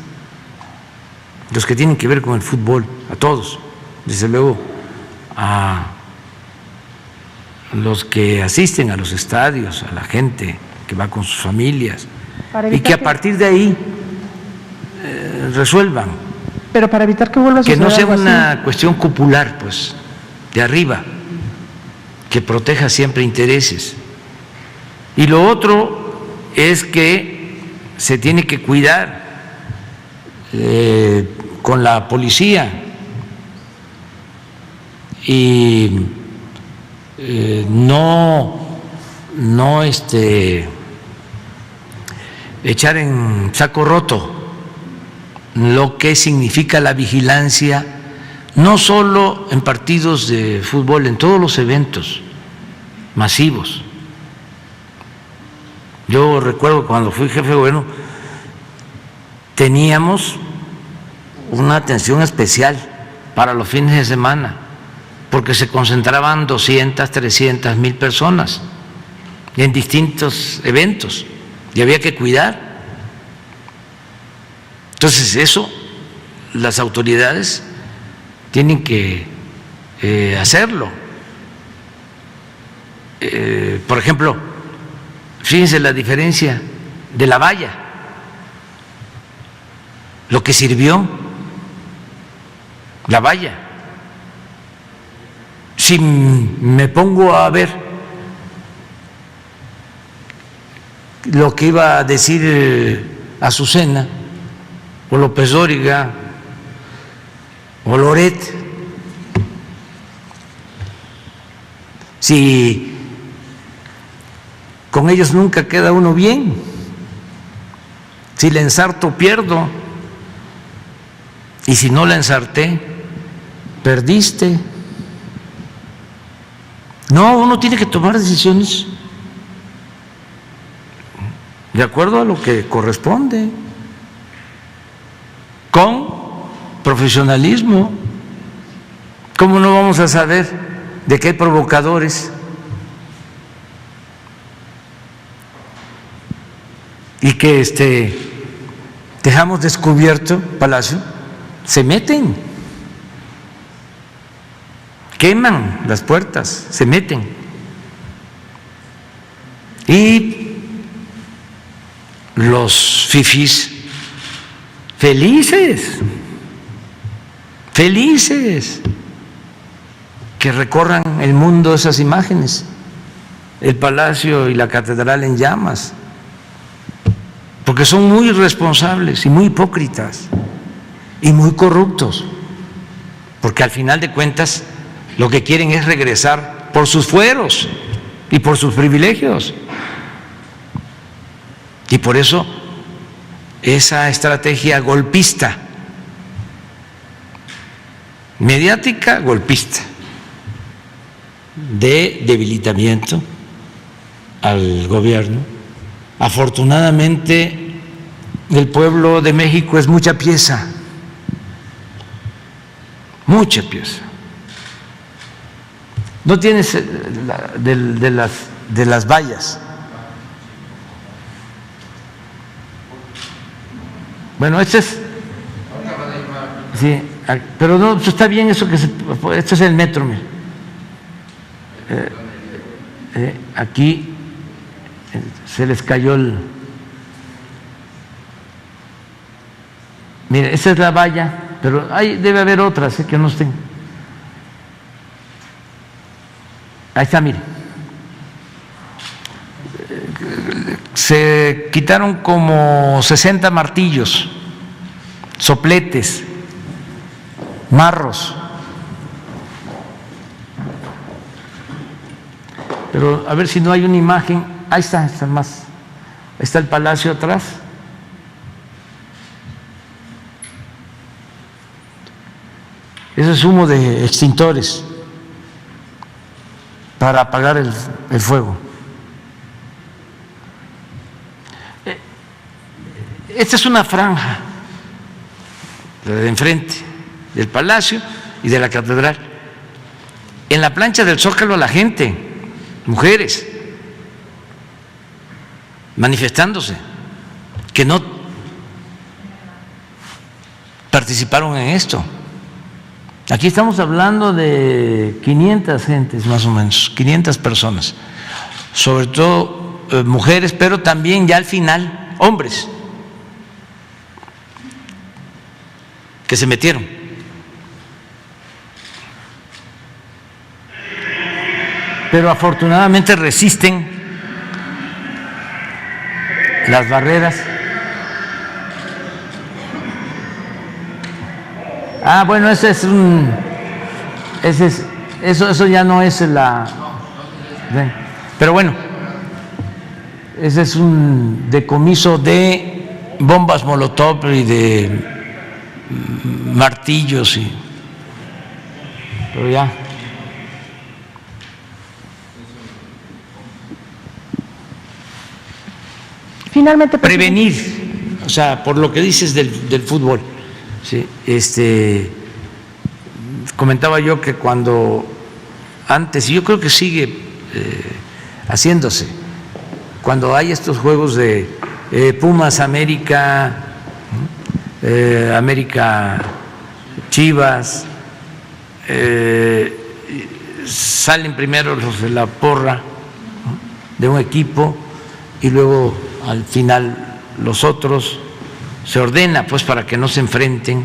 los que tienen que ver con el fútbol, a todos, desde luego a los que asisten a los estadios, a la gente que va con sus familias, y que a partir de ahí resuelvan. Pero para evitar que vuelva a Que suceder no sea algo así. una cuestión cupular, pues, de arriba, que proteja siempre intereses. Y lo otro es que se tiene que cuidar con la policía y no echar en saco roto lo que significa la vigilancia, no solo en partidos de fútbol, en todos los eventos masivos. Yo recuerdo cuando fui jefe de gobierno, teníamos una atención especial para los fines de semana, porque se concentraban 200, 300 mil personas en distintos eventos y había que cuidar. Entonces eso las autoridades tienen que hacerlo. Por ejemplo, fíjense la diferencia de la valla, lo que sirvió la valla. Si me pongo a ver lo que iba a decir Azucena o López Dóriga o Loret, si con ellos nunca queda uno bien, si la ensarto pierdo, y si no la ensarté, perdiste. No, uno tiene que tomar decisiones de acuerdo a lo que corresponde, con profesionalismo. ¿Cómo no vamos a saber de qué provocadores y que dejamos descubierto Palacio? Se meten, queman las puertas, se meten y los fifís felices que recorran el mundo esas imágenes, el Palacio y la Catedral en llamas, porque son muy irresponsables y muy hipócritas y muy corruptos, porque al final de cuentas lo que quieren es regresar por sus fueros y por sus privilegios. Y por eso esa estrategia golpista, mediática golpista, de debilitamiento al gobierno. Afortunadamente el pueblo de México es mucha pieza, mucha pieza. No tienes de las vallas. Bueno, este es. Sí, pero no, está bien eso que este es el metro, mira. Aquí se les cayó el. Mire, esa es la valla, pero debe haber otras que no estén. Ahí está, mire. se quitaron como 60 martillos, sopletes, marros. Pero a ver si no hay una imagen. Ahí está, más. Ahí está el palacio atrás. Eso es humo de extintores para apagar el fuego. Esta es una franja, la de enfrente del palacio y de la catedral. En la plancha del Zócalo la gente, mujeres, manifestándose, que no participaron en esto. Aquí estamos hablando de 500 gentes más o menos, 500 personas, sobre todo mujeres, pero también ya al final hombres que se metieron. Pero afortunadamente resisten las barreras. Ah, bueno, eso ya no es la. Pero bueno, ese es un decomiso de bombas Molotov y de martillos pero ya. Finalmente, prevenir, o sea, por lo que dices del fútbol. Sí, comentaba yo que cuando antes, y yo creo que sigue haciéndose, cuando hay estos juegos de Pumas América, América Chivas, salen primero los de la porra, ¿no?, de un equipo y luego al final los otros. Se ordena pues para que no se enfrenten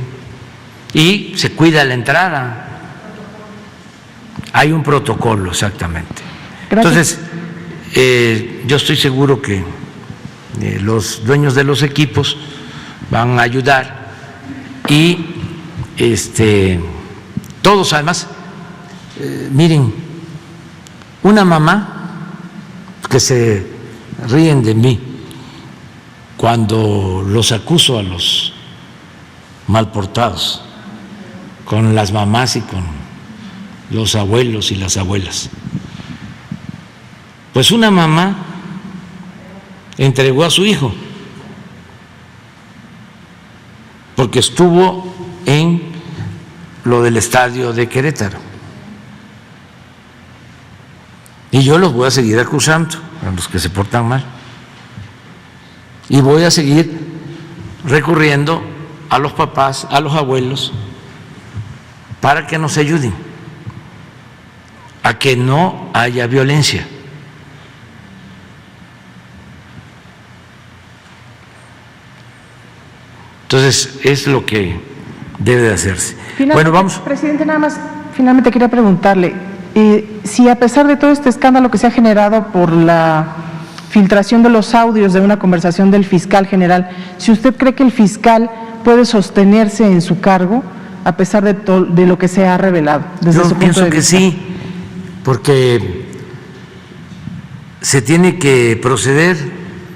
y se cuida la entrada. Hay un protocolo, exactamente. Gracias. Entonces, yo estoy seguro que los dueños de los equipos van a ayudar y todos además, miren, una mamá que se ríen de mí cuando los acuso a los malportados, con las mamás y con los abuelos y las abuelas. Pues una mamá entregó a su hijo porque estuvo en lo del estadio de Querétaro. Y yo los voy a seguir acusando a los que se portan mal. Y voy a seguir recurriendo a los papás, a los abuelos, para que nos ayuden a que no haya violencia. Entonces, es lo que debe de hacerse. Bueno, vamos. Presidente, nada más, finalmente quería preguntarle si a pesar de todo este escándalo que se ha generado por la filtración de los audios de una conversación del fiscal general, si usted cree que el fiscal puede sostenerse en su cargo a pesar de lo que se ha revelado desde su punto de vista. Yo pienso que sí, porque se tiene que proceder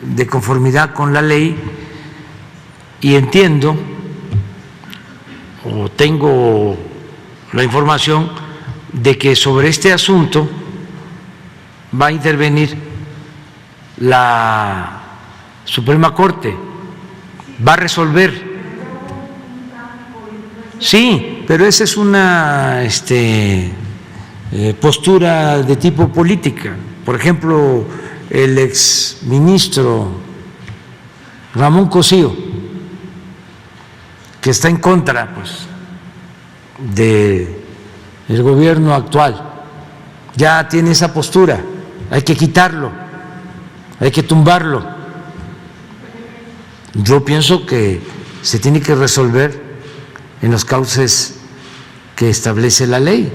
de conformidad con la ley y entiendo o tengo la información de que sobre este asunto va a intervenir la Suprema Corte, va a resolver. Sí, pero esa es una postura de tipo política. Por ejemplo, el exministro Ramón Cosío, que está en contra pues del gobierno actual, ya tiene esa postura. Hay que quitarlo, hay que tumbarlo. Yo pienso que se tiene que resolver en los cauces que establece la ley.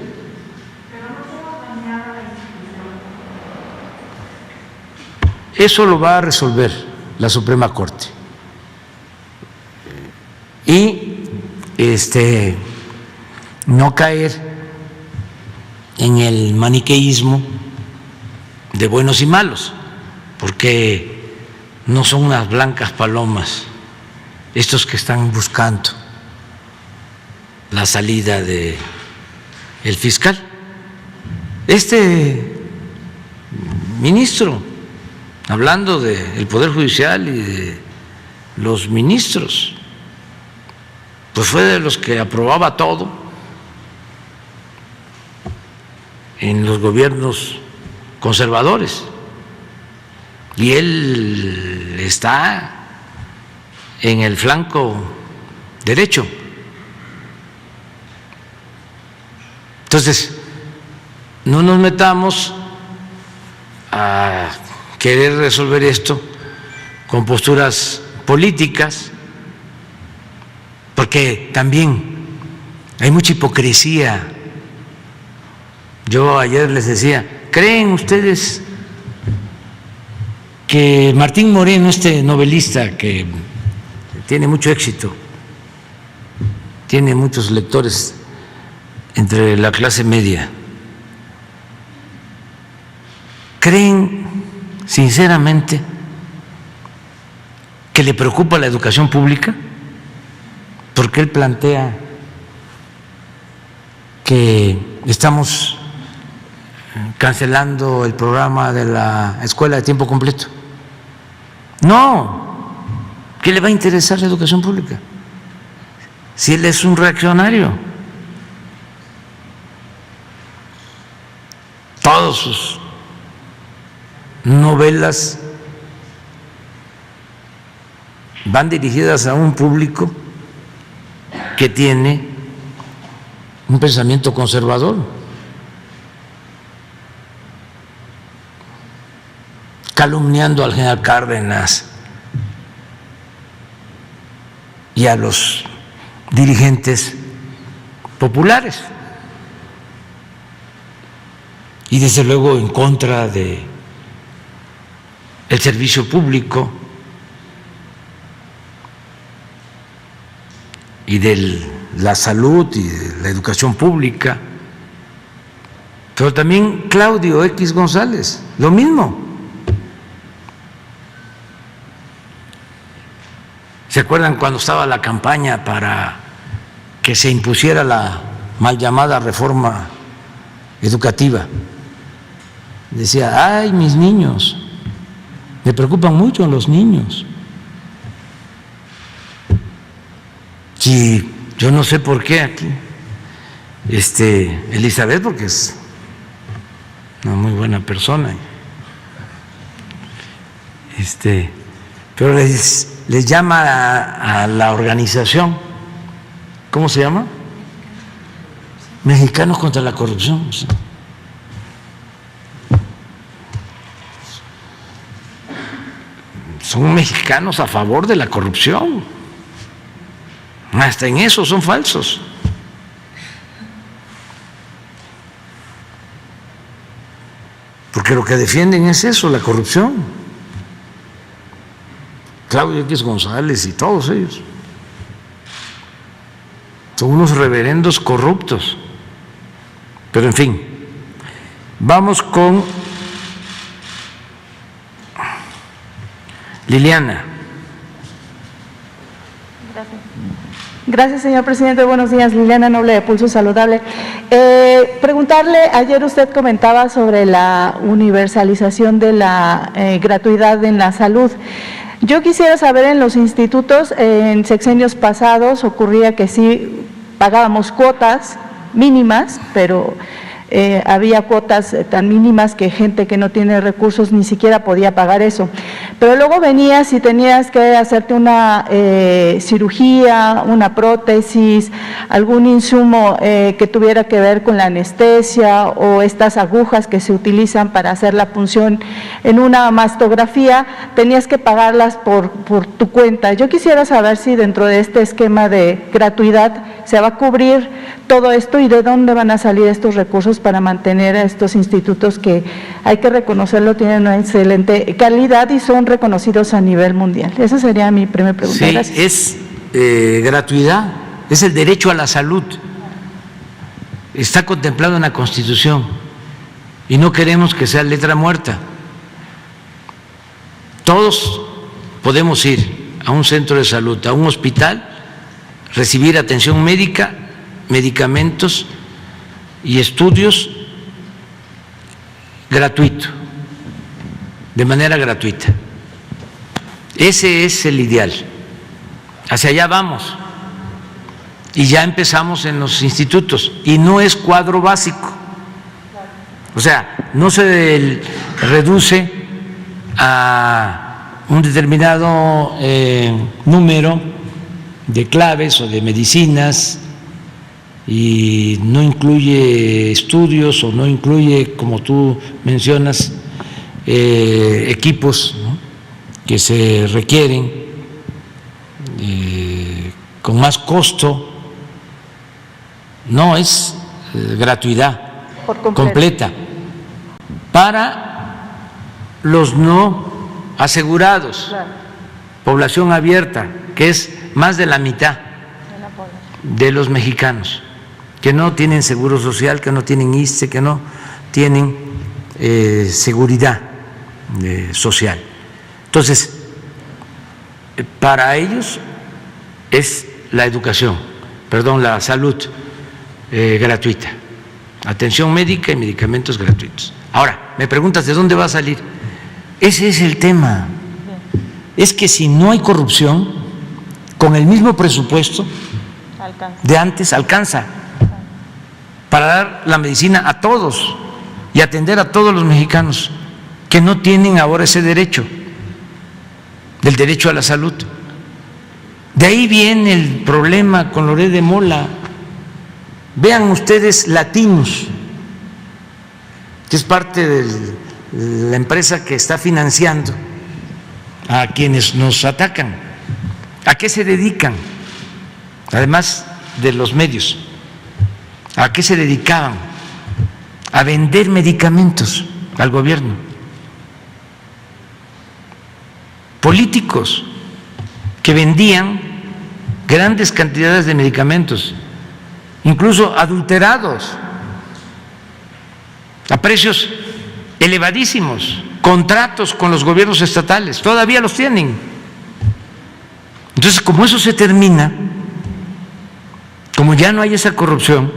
eso lo va a resolver la Suprema Corte. Y no caer en el maniqueísmo de buenos y malos, porque no son unas blancas palomas estos que están buscando la salida de el fiscal. Este ministro, hablando del Poder Judicial y de los ministros, pues fue de los que aprobaba todo en los gobiernos conservadores, y él está en el flanco derecho. Entonces, no nos metamos a querer resolver esto con posturas políticas, porque también hay mucha hipocresía. Yo ayer les decía, ¿creen ustedes que Martín Moreno, este novelista que tiene mucho éxito, tiene muchos lectores entre la clase media, creen sinceramente que le preocupa la educación pública? Porque él plantea que estamos cancelando el programa de la escuela de tiempo completo. No, ¿qué le va a interesar la educación pública si él es un reaccionario? Todas sus novelas van dirigidas a un público que tiene un pensamiento conservador, calumniando al general Cárdenas y a los dirigentes populares, y desde luego en contra de el servicio público y de la salud y de la educación pública. Pero también Claudio X González, lo mismo. ¿Se acuerdan cuando estaba la campaña para que se impusiera la mal llamada reforma educativa? Decía, ay, mis niños, me preocupan mucho los niños. Sí, yo no sé por qué aquí, Elizabeth, porque es una muy buena persona, pero les llama a la organización, ¿cómo se llama? Mexicanos contra la Corrupción. Son mexicanos a favor de la corrupción. Hasta en eso son falsos. Porque lo que defienden es eso, la corrupción. Claudio X González y todos ellos son unos reverendos corruptos. Pero en fin, vamos con Liliana. Gracias, señor presidente. Buenos días, Liliana Noble de Pulso Saludable. Preguntarle, ayer usted comentaba sobre la universalización de la gratuidad en la salud. Yo quisiera saber, en los institutos, en sexenios pasados ocurría que sí pagábamos cuotas mínimas, pero había cuotas tan mínimas que gente que no tiene recursos ni siquiera podía pagar eso. Pero luego venías y tenías que hacerte una cirugía, una prótesis, algún insumo que tuviera que ver con la anestesia, o estas agujas que se utilizan para hacer la punción en una mastografía, tenías que pagarlas por tu cuenta. Yo quisiera saber si dentro de este esquema de gratuidad se va a cubrir todo esto y de dónde van a salir estos recursos recursos para mantener a estos institutos que, hay que reconocerlo, tienen una excelente calidad y son reconocidos a nivel mundial? Esa sería mi primera pregunta. Sí, Gracias. es gratuidad, es el derecho a la salud. Está contemplado en la Constitución y no queremos que sea letra muerta. Todos podemos ir a un centro de salud, a un hospital, recibir atención médica, medicamentos y estudios gratuito, de manera gratuita. Ese es el ideal. Hacia allá vamos. Y ya empezamos en los institutos y no es cuadro básico. O sea, no se reduce a un determinado número de claves o de medicinas y no incluye estudios o no incluye, como tú mencionas, equipos, ¿no?, que se requieren con más costo. No, es gratuidad completa para los no asegurados, población abierta, que es más de la mitad de los mexicanos que no tienen seguro social, que no tienen ISSSTE, que no tienen seguridad social. Entonces, para ellos es la educación, perdón, la salud gratuita, atención médica y medicamentos gratuitos. Ahora, me preguntas, ¿de dónde va a salir? Ese es el tema. Es que si no hay corrupción, con el mismo presupuesto de antes alcanza para dar la medicina a todos y atender a todos los mexicanos que no tienen ahora ese derecho, del derecho a la salud. De ahí viene el problema con Loret de Mola. Vean ustedes Latinos, que es parte de la empresa que está financiando a quienes nos atacan. ¿A qué se dedican? Además de los medios, ¿a qué se dedicaban? A vender medicamentos al gobierno. Políticos que vendían grandes cantidades de medicamentos, incluso adulterados, a precios elevadísimos, contratos con los gobiernos estatales, todavía los tienen. Entonces, como eso se termina, como ya no hay esa corrupción,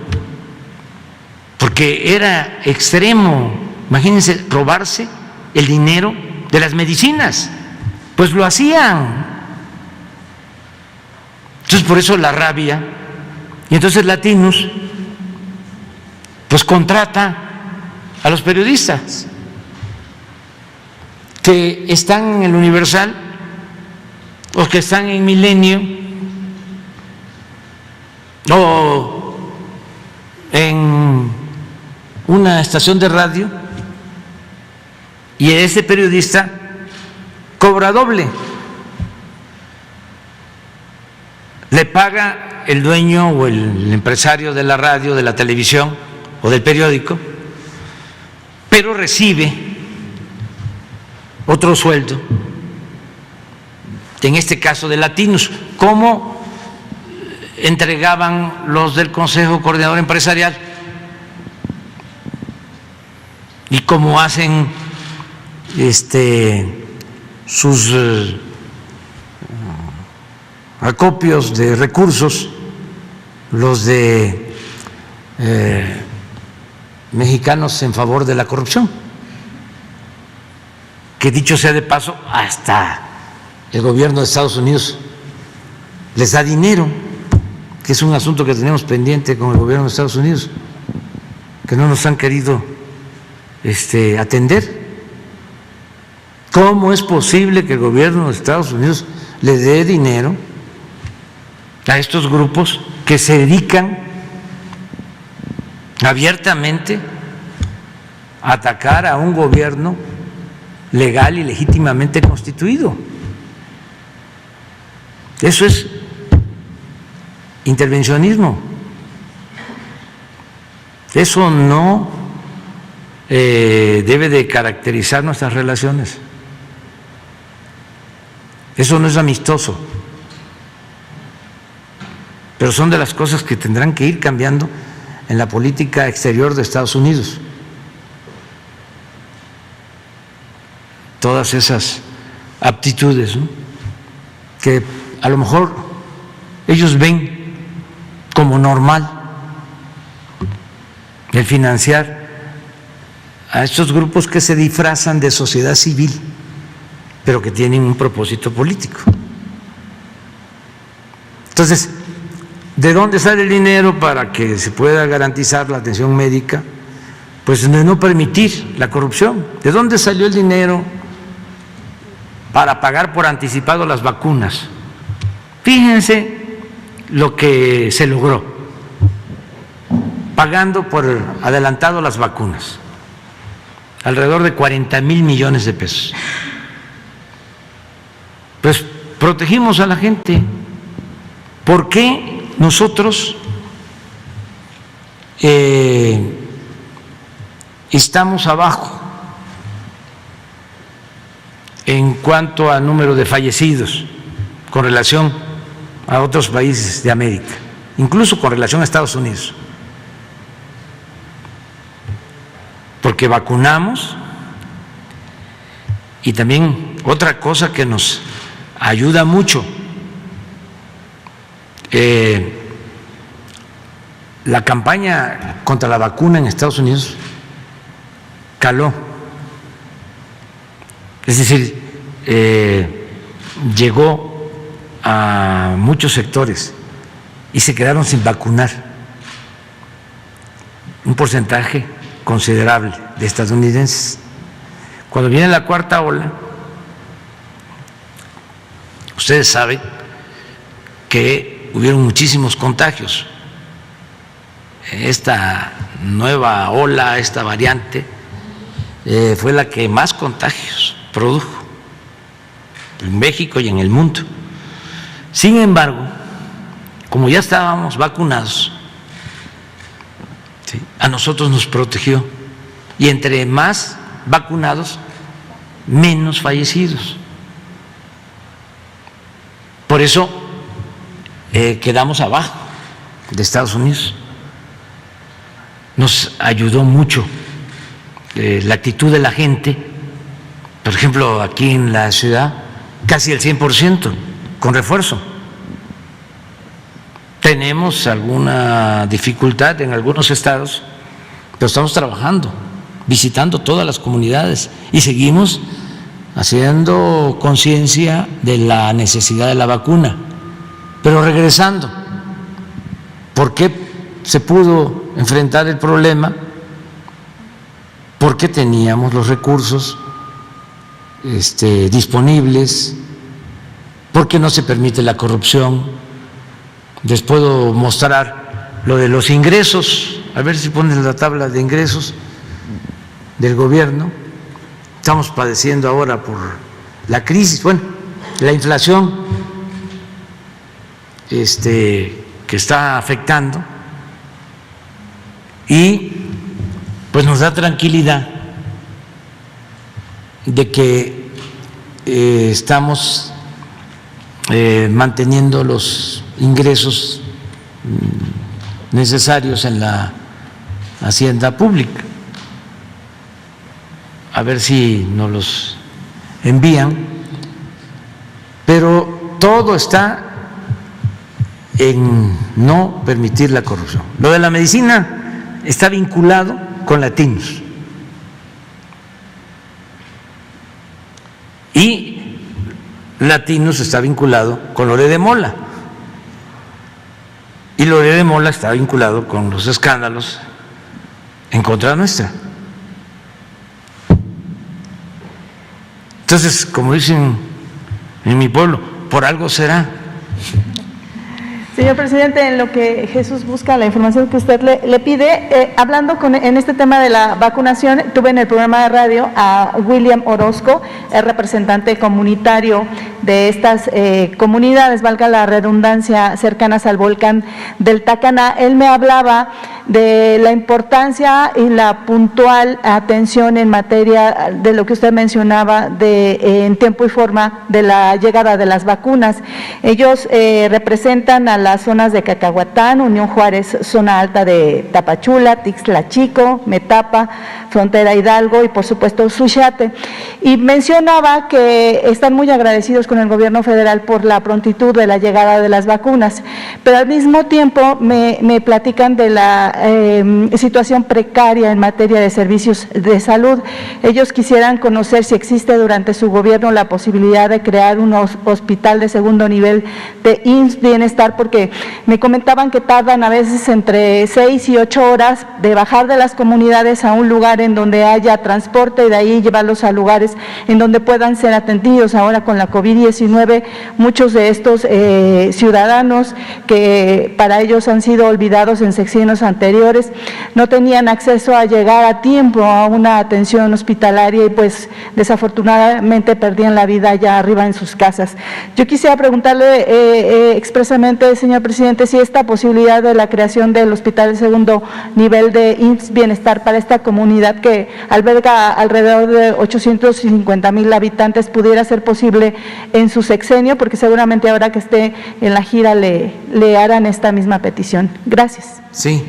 porque era extremo, imagínense, robarse el dinero de las medicinas, pues lo hacían. Entonces, por eso la rabia. Y entonces Latinos pues contrata a los periodistas que están en el Universal o que están en Milenio o en una estación de radio, y ese periodista cobra doble. Le paga el dueño o el empresario de la radio, de la televisión o del periódico, pero recibe otro sueldo, en este caso de Latinos, como entregaban los del Consejo Coordinador Empresarial y como hacen sus acopios de recursos, los de Mexicanos en Favor de la Corrupción, que dicho sea de paso, hasta el gobierno de Estados Unidos les da dinero, que es un asunto que tenemos pendiente con el gobierno de Estados Unidos, que no nos han querido atender. ¿Cómo es posible que el gobierno de Estados Unidos le dé dinero a estos grupos que se dedican abiertamente a atacar a un gobierno legal y legítimamente constituido? Eso es intervencionismo. Eso no debe de caracterizar nuestras relaciones. Eso no es amistoso. Pero son de las cosas que tendrán que ir cambiando en la política exterior de Estados Unidos. Todas esas aptitudes, ¿no?, que a lo mejor ellos ven como normal el financiar a estos grupos que se disfrazan de sociedad civil, pero que tienen un propósito político. Entonces, ¿de dónde sale el dinero para que se pueda garantizar la atención médica? Pues de no permitir la corrupción. ¿De dónde salió el dinero para pagar por anticipado las vacunas? Fíjense lo que se logró pagando por adelantado las vacunas, alrededor de 40,000 millones de pesos. Pues protegimos a la gente. ¿Por qué nosotros estamos abajo en cuanto a número de fallecidos con relación a otros países de América, incluso con relación a Estados Unidos? Porque vacunamos. Y también otra cosa que nos ayuda mucho, la campaña contra la vacuna en Estados Unidos caló, es decir, llegó a muchos sectores y se quedaron sin vacunar un porcentaje considerable de estadounidenses. Cuando viene la cuarta ola, ustedes saben que hubieron muchísimos contagios. Esta nueva ola, esta variante, fue la que más contagios produjo en México y en el mundo. Sin embargo, como ya estábamos vacunados, ¿sí?, a nosotros nos protegió, y entre más vacunados, menos fallecidos. Por eso quedamos abajo de Estados Unidos. Nos ayudó mucho la actitud de la gente. Por ejemplo, aquí en la ciudad, casi el 100% con refuerzo. Tenemos alguna dificultad en algunos estados, pero estamos trabajando, visitando todas las comunidades y seguimos haciendo conciencia de la necesidad de la vacuna. Pero regresando, ¿por qué se pudo enfrentar el problema? Porque teníamos los recursos disponibles, porque no se permite la corrupción. Les puedo mostrar lo de los ingresos, a ver si ponen la tabla de ingresos del gobierno. Estamos padeciendo ahora por la crisis, bueno, la inflación que está afectando, y pues nos da tranquilidad de que estamos manteniendo los ingresos necesarios en la hacienda pública. A ver si nos los envían, pero todo está en no permitir la corrupción. Lo de la medicina está vinculado con Latinos, y Latinos está vinculado con Loret de Mola, y Loret de Mola está vinculado con los escándalos en contra nuestra. Entonces, como dicen en mi pueblo, por algo será. Señor presidente, en lo que Jesús busca la información que usted le pide, hablando en este tema de la vacunación, tuve en el programa de radio a William Orozco, el representante comunitario de estas comunidades, valga la redundancia, cercanas al volcán del Tacaná. Él me hablaba de la importancia y la puntual atención en materia de lo que usted mencionaba en tiempo y forma de la llegada de las vacunas. Ellos representan a las zonas de Cacahuatán, Unión Juárez, zona alta de Tapachula, Tixtlachico, Metapa, Frontera Hidalgo y por supuesto Suchiate. Y mencionaba que están muy agradecidos con el gobierno federal por la prontitud de la llegada de las vacunas, pero al mismo tiempo me platican de la situación precaria en materia de servicios de salud. Ellos quisieran conocer si existe durante su gobierno la posibilidad de crear un hospital de segundo nivel de IMSS Bienestar, porque me comentaban que tardan a veces entre 6 y 8 horas de bajar de las comunidades a un lugar en donde haya transporte y de ahí llevarlos a lugares en donde puedan ser atendidos. Ahora con la COVID-19, muchos de estos ciudadanos que para ellos han sido olvidados en sexenios anteriores no tenían acceso a llegar a tiempo a una atención hospitalaria y pues desafortunadamente perdían la vida allá arriba en sus casas. Yo quisiera preguntarle expresamente, señor presidente, si esta posibilidad de la creación del hospital de segundo nivel de IMSS Bienestar para esta comunidad que alberga alrededor de 850,000 habitantes pudiera ser posible en su sexenio, porque seguramente ahora que esté en la gira le harán esta misma petición. Gracias. Sí,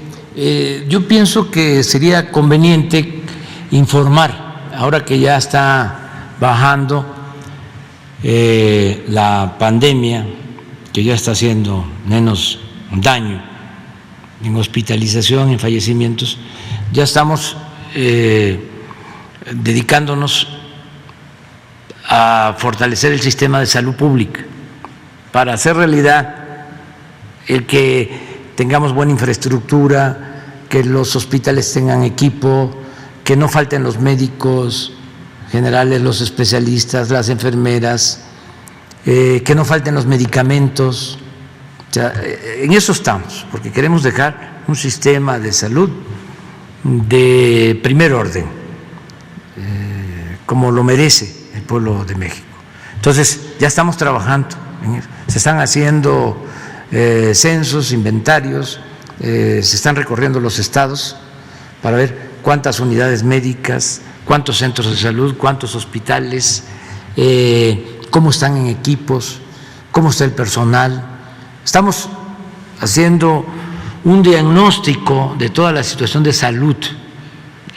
yo pienso que sería conveniente informar, ahora que ya está bajando la pandemia, que ya está haciendo menos daño en hospitalización, en fallecimientos, ya estamos dedicándonos a fortalecer el sistema de salud pública para hacer realidad el que tengamos buena infraestructura, que los hospitales tengan equipo, que no falten los médicos generales, los especialistas, las enfermeras, que no falten los medicamentos. O sea, en eso estamos, porque queremos dejar un sistema de salud de primer orden, como lo merece el pueblo de México. Entonces, ya estamos trabajando en eso. Se están haciendo censos, inventarios, se están recorriendo los estados para ver cuántas unidades médicas, cuántos centros de salud, cuántos hospitales, cómo están en equipos, cómo está el personal. Estamos haciendo un diagnóstico de toda la situación de salud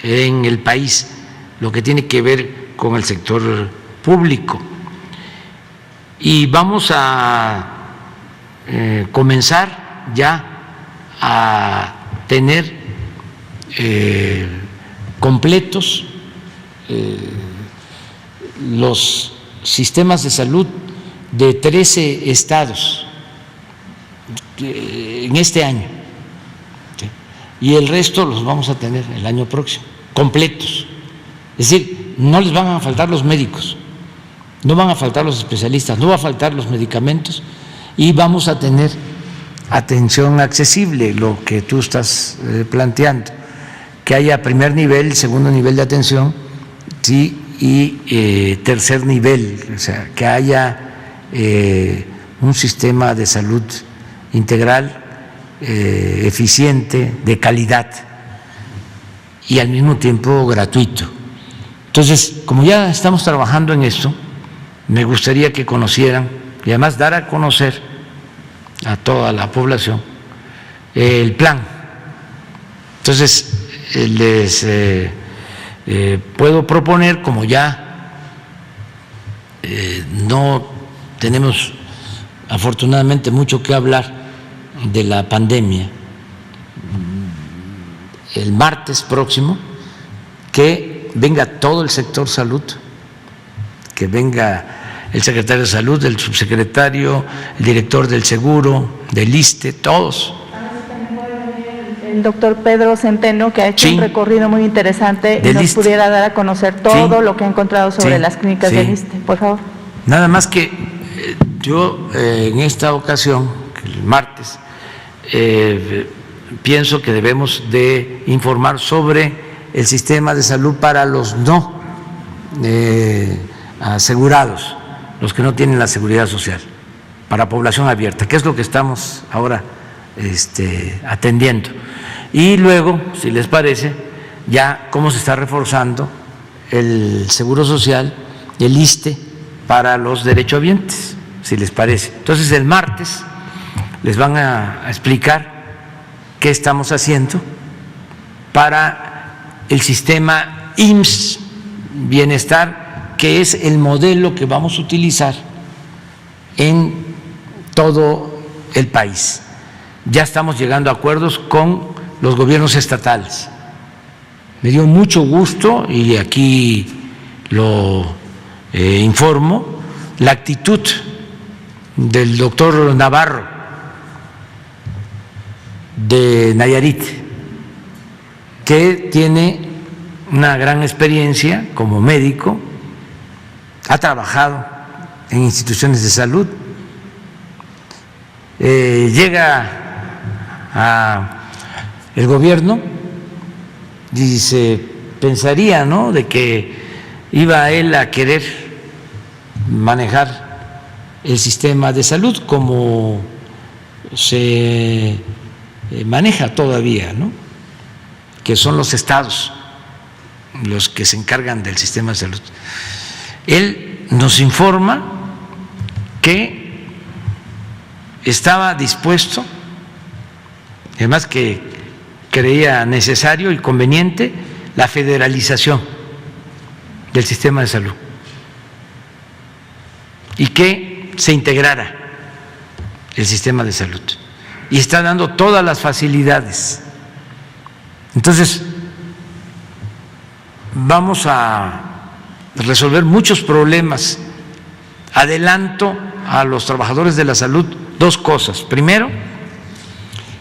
en el país, lo que tiene que ver con el sector público. Y vamos a comenzar ya a tener completos los sistemas de salud de 13 estados en este año, y el resto los vamos a tener el año próximo, completos. Es decir, no les van a faltar los médicos, no van a faltar los especialistas, no va a faltar los medicamentos, y vamos a tener atención accesible, lo que tú estás planteando, que haya primer nivel, segundo nivel de atención, sí, y tercer nivel, o sea, que haya un sistema de salud integral, eficiente, de calidad y al mismo tiempo gratuito. Entonces, como ya estamos trabajando en esto, me gustaría que conocieran y además dar a conocer a toda la población el plan. Entonces, les puedo proponer, como ya no tenemos afortunadamente mucho que hablar de la pandemia, el martes próximo, que venga todo el sector salud, que venga el secretario de Salud, el subsecretario, el director del Seguro, del ISSSTE, todos. El doctor Pedro Centeno, que ha hecho Sí. un recorrido muy interesante y Del nos ISSSTE. pudiera dar a conocer todo Sí. lo que ha encontrado sobre Sí. las clínicas Sí. del ISSSTE, por favor. Nada más que yo en esta ocasión, el martes, pienso que debemos de informar sobre el sistema de salud para los no asegurados, los que no tienen la seguridad social, para población abierta, que es lo que estamos ahora atendiendo. Y luego, si les parece, ya cómo se está reforzando el Seguro Social, el ISSSTE para los derechohabientes, si les parece. Entonces, el martes les van a explicar qué estamos haciendo para el sistema IMSS Bienestar, que es el modelo que vamos a utilizar en todo el país. Ya estamos llegando a acuerdos con los gobiernos estatales. Me dio mucho gusto, y aquí lo informo, la actitud del doctor Navarro de Nayarit, que tiene una gran experiencia como médico, ha trabajado en instituciones de salud, llega el gobierno y se pensaría, ¿no?, de que iba él a querer manejar el sistema de salud como se maneja todavía, ¿no?, que son los estados los que se encargan del sistema de salud. Él nos informa que estaba dispuesto, además que creía necesario y conveniente, la federalización del sistema de salud y que se integrara el sistema de salud, y está dando todas las facilidades. Entonces, vamos a resolver muchos problemas. Adelanto a los trabajadores de la salud dos cosas. Primero,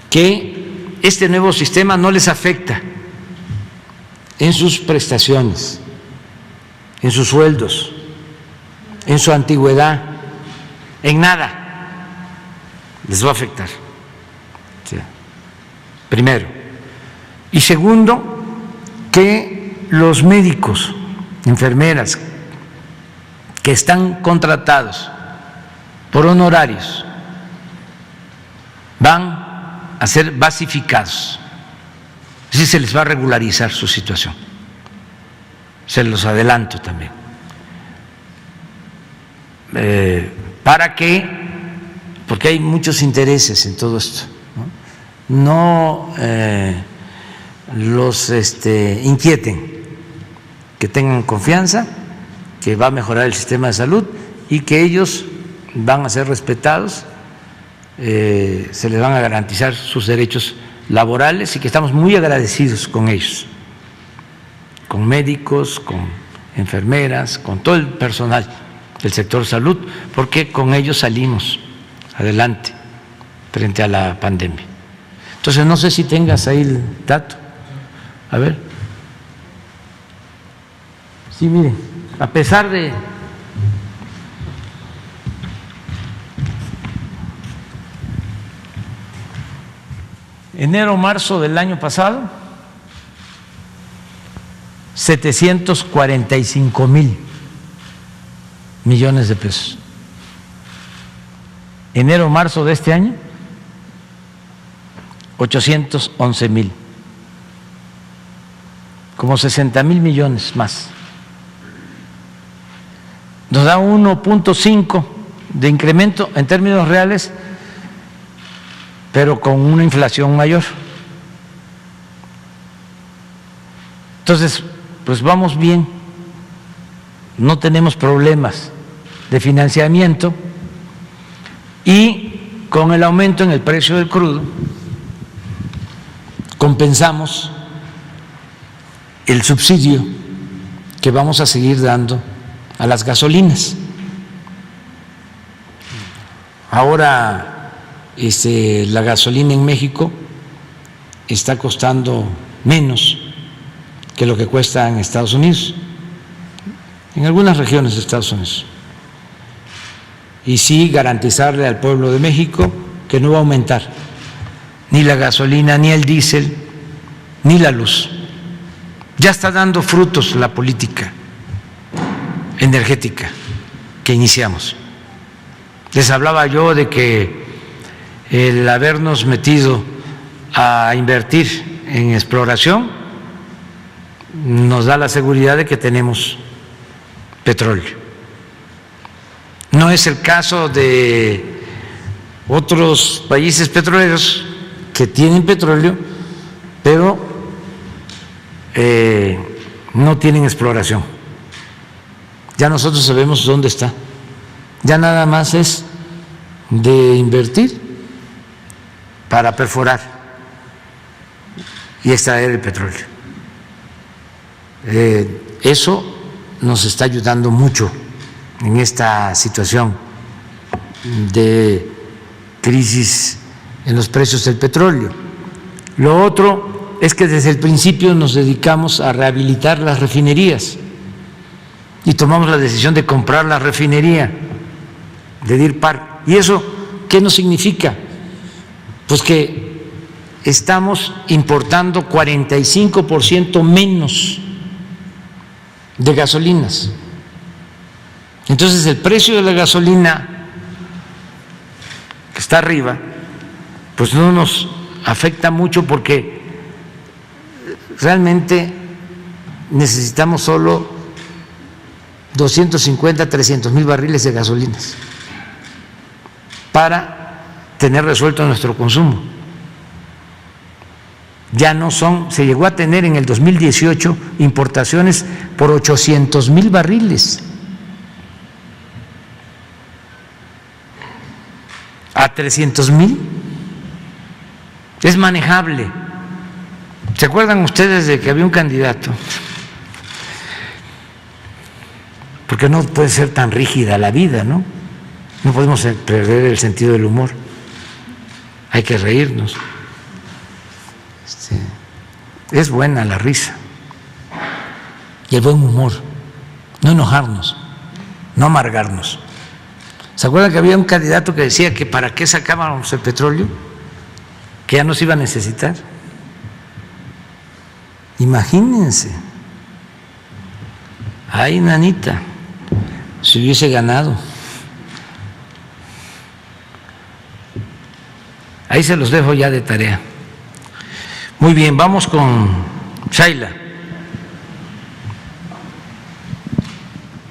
que este nuevo sistema no les afecta en sus prestaciones, en sus sueldos, en su antigüedad, en nada les va a afectar. Sí. Primero. Y segundo, que los médicos, enfermeras que están contratados por honorarios van a ser basificados, es decir, se les va a regularizar su situación. Se los adelanto también. Para que, porque hay muchos intereses en todo esto, no los inquieten, que tengan confianza, que va a mejorar el sistema de salud y que ellos van a ser respetados, se les van a garantizar sus derechos laborales, y que estamos muy agradecidos con ellos, con médicos, con enfermeras, con todo el personal del sector salud, porque con ellos salimos adelante frente a la pandemia. Entonces, no sé si tengas ahí el dato. A ver. Sí, miren, a pesar de enero-marzo del año pasado, 745,000 millones de pesos. Enero-marzo de este año, 811,000, como 60,000 millones más. Nos da 1.5 de incremento en términos reales, pero con una inflación mayor. Entonces, pues vamos bien, no tenemos problemas de financiamiento, y con el aumento en el precio del crudo compensamos el subsidio que vamos a seguir dando a las gasolinas. Ahora la gasolina en México está costando menos que lo que cuesta en Estados Unidos, en algunas regiones de Estados Unidos, y sí garantizarle al pueblo de México que no va a aumentar ni la gasolina, ni el diésel, ni la luz. Ya está dando frutos la política energética que iniciamos. Les hablaba yo de que el habernos metido a invertir en exploración nos da la seguridad de que tenemos petróleo. No es el caso de otros países petroleros que tienen petróleo, pero no tienen exploración. Ya nosotros sabemos dónde está. Ya nada más es de invertir para perforar y extraer el petróleo. Eso nos está ayudando mucho en esta situación de crisis en los precios del petróleo. Lo otro es que desde el principio nos dedicamos a rehabilitar las refinerías y tomamos la decisión de comprar la refinería de Deer Park. ¿Y eso qué nos significa? Pues que estamos importando 45% menos de gasolinas. Entonces el precio de la gasolina, que está arriba, pues no nos afecta mucho porque realmente necesitamos solo 250, 300 mil barriles de gasolinas para tener resuelto nuestro consumo. Ya no son, se llegó a tener en el 2018 importaciones por 800 mil barriles. A 300 mil es manejable. ¿Se acuerdan ustedes de que había un candidato? Porque no puede ser tan rígida la vida, ¿no? No podemos perder el sentido del humor. Hay que reírnos. Es buena la risa y el buen humor, no enojarnos, no amargarnos. ¿Se acuerdan que había un candidato que decía que para qué sacábamos el petróleo? Que ya no se iba a necesitar. Imagínense, ay, nanita, si hubiese ganado. Ahí se los dejo ya de tarea. Muy bien, vamos con Shaila.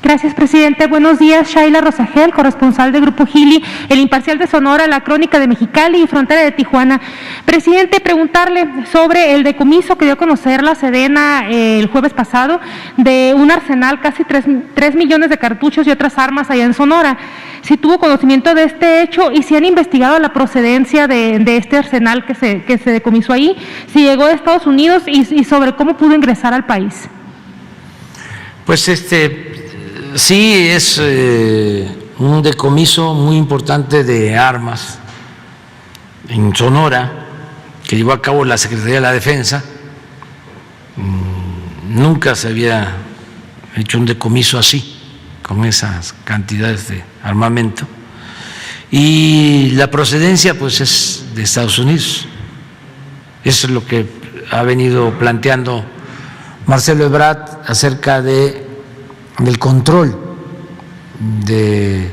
Gracias, presidente. Buenos días, Shaila Rosagel, corresponsal de Grupo Gili, El Imparcial de Sonora, La Crónica de Mexicali y Frontera de Tijuana. Presidente, preguntarle sobre el decomiso que dio a conocer la Sedena el jueves pasado de un arsenal, casi 3 millones de cartuchos y otras armas allá en Sonora. Si tuvo conocimiento de este hecho y si han investigado la procedencia de este arsenal que se decomisó ahí, si llegó de Estados Unidos y sobre cómo pudo ingresar al país. Pues sí, es un decomiso muy importante de armas en Sonora que llevó a cabo la Secretaría de la Defensa. Nunca se había hecho un decomiso así, con esas cantidades de armamento, y la procedencia pues es de Estados Unidos. Eso es lo que ha venido planteando Marcelo Ebrard acerca del control de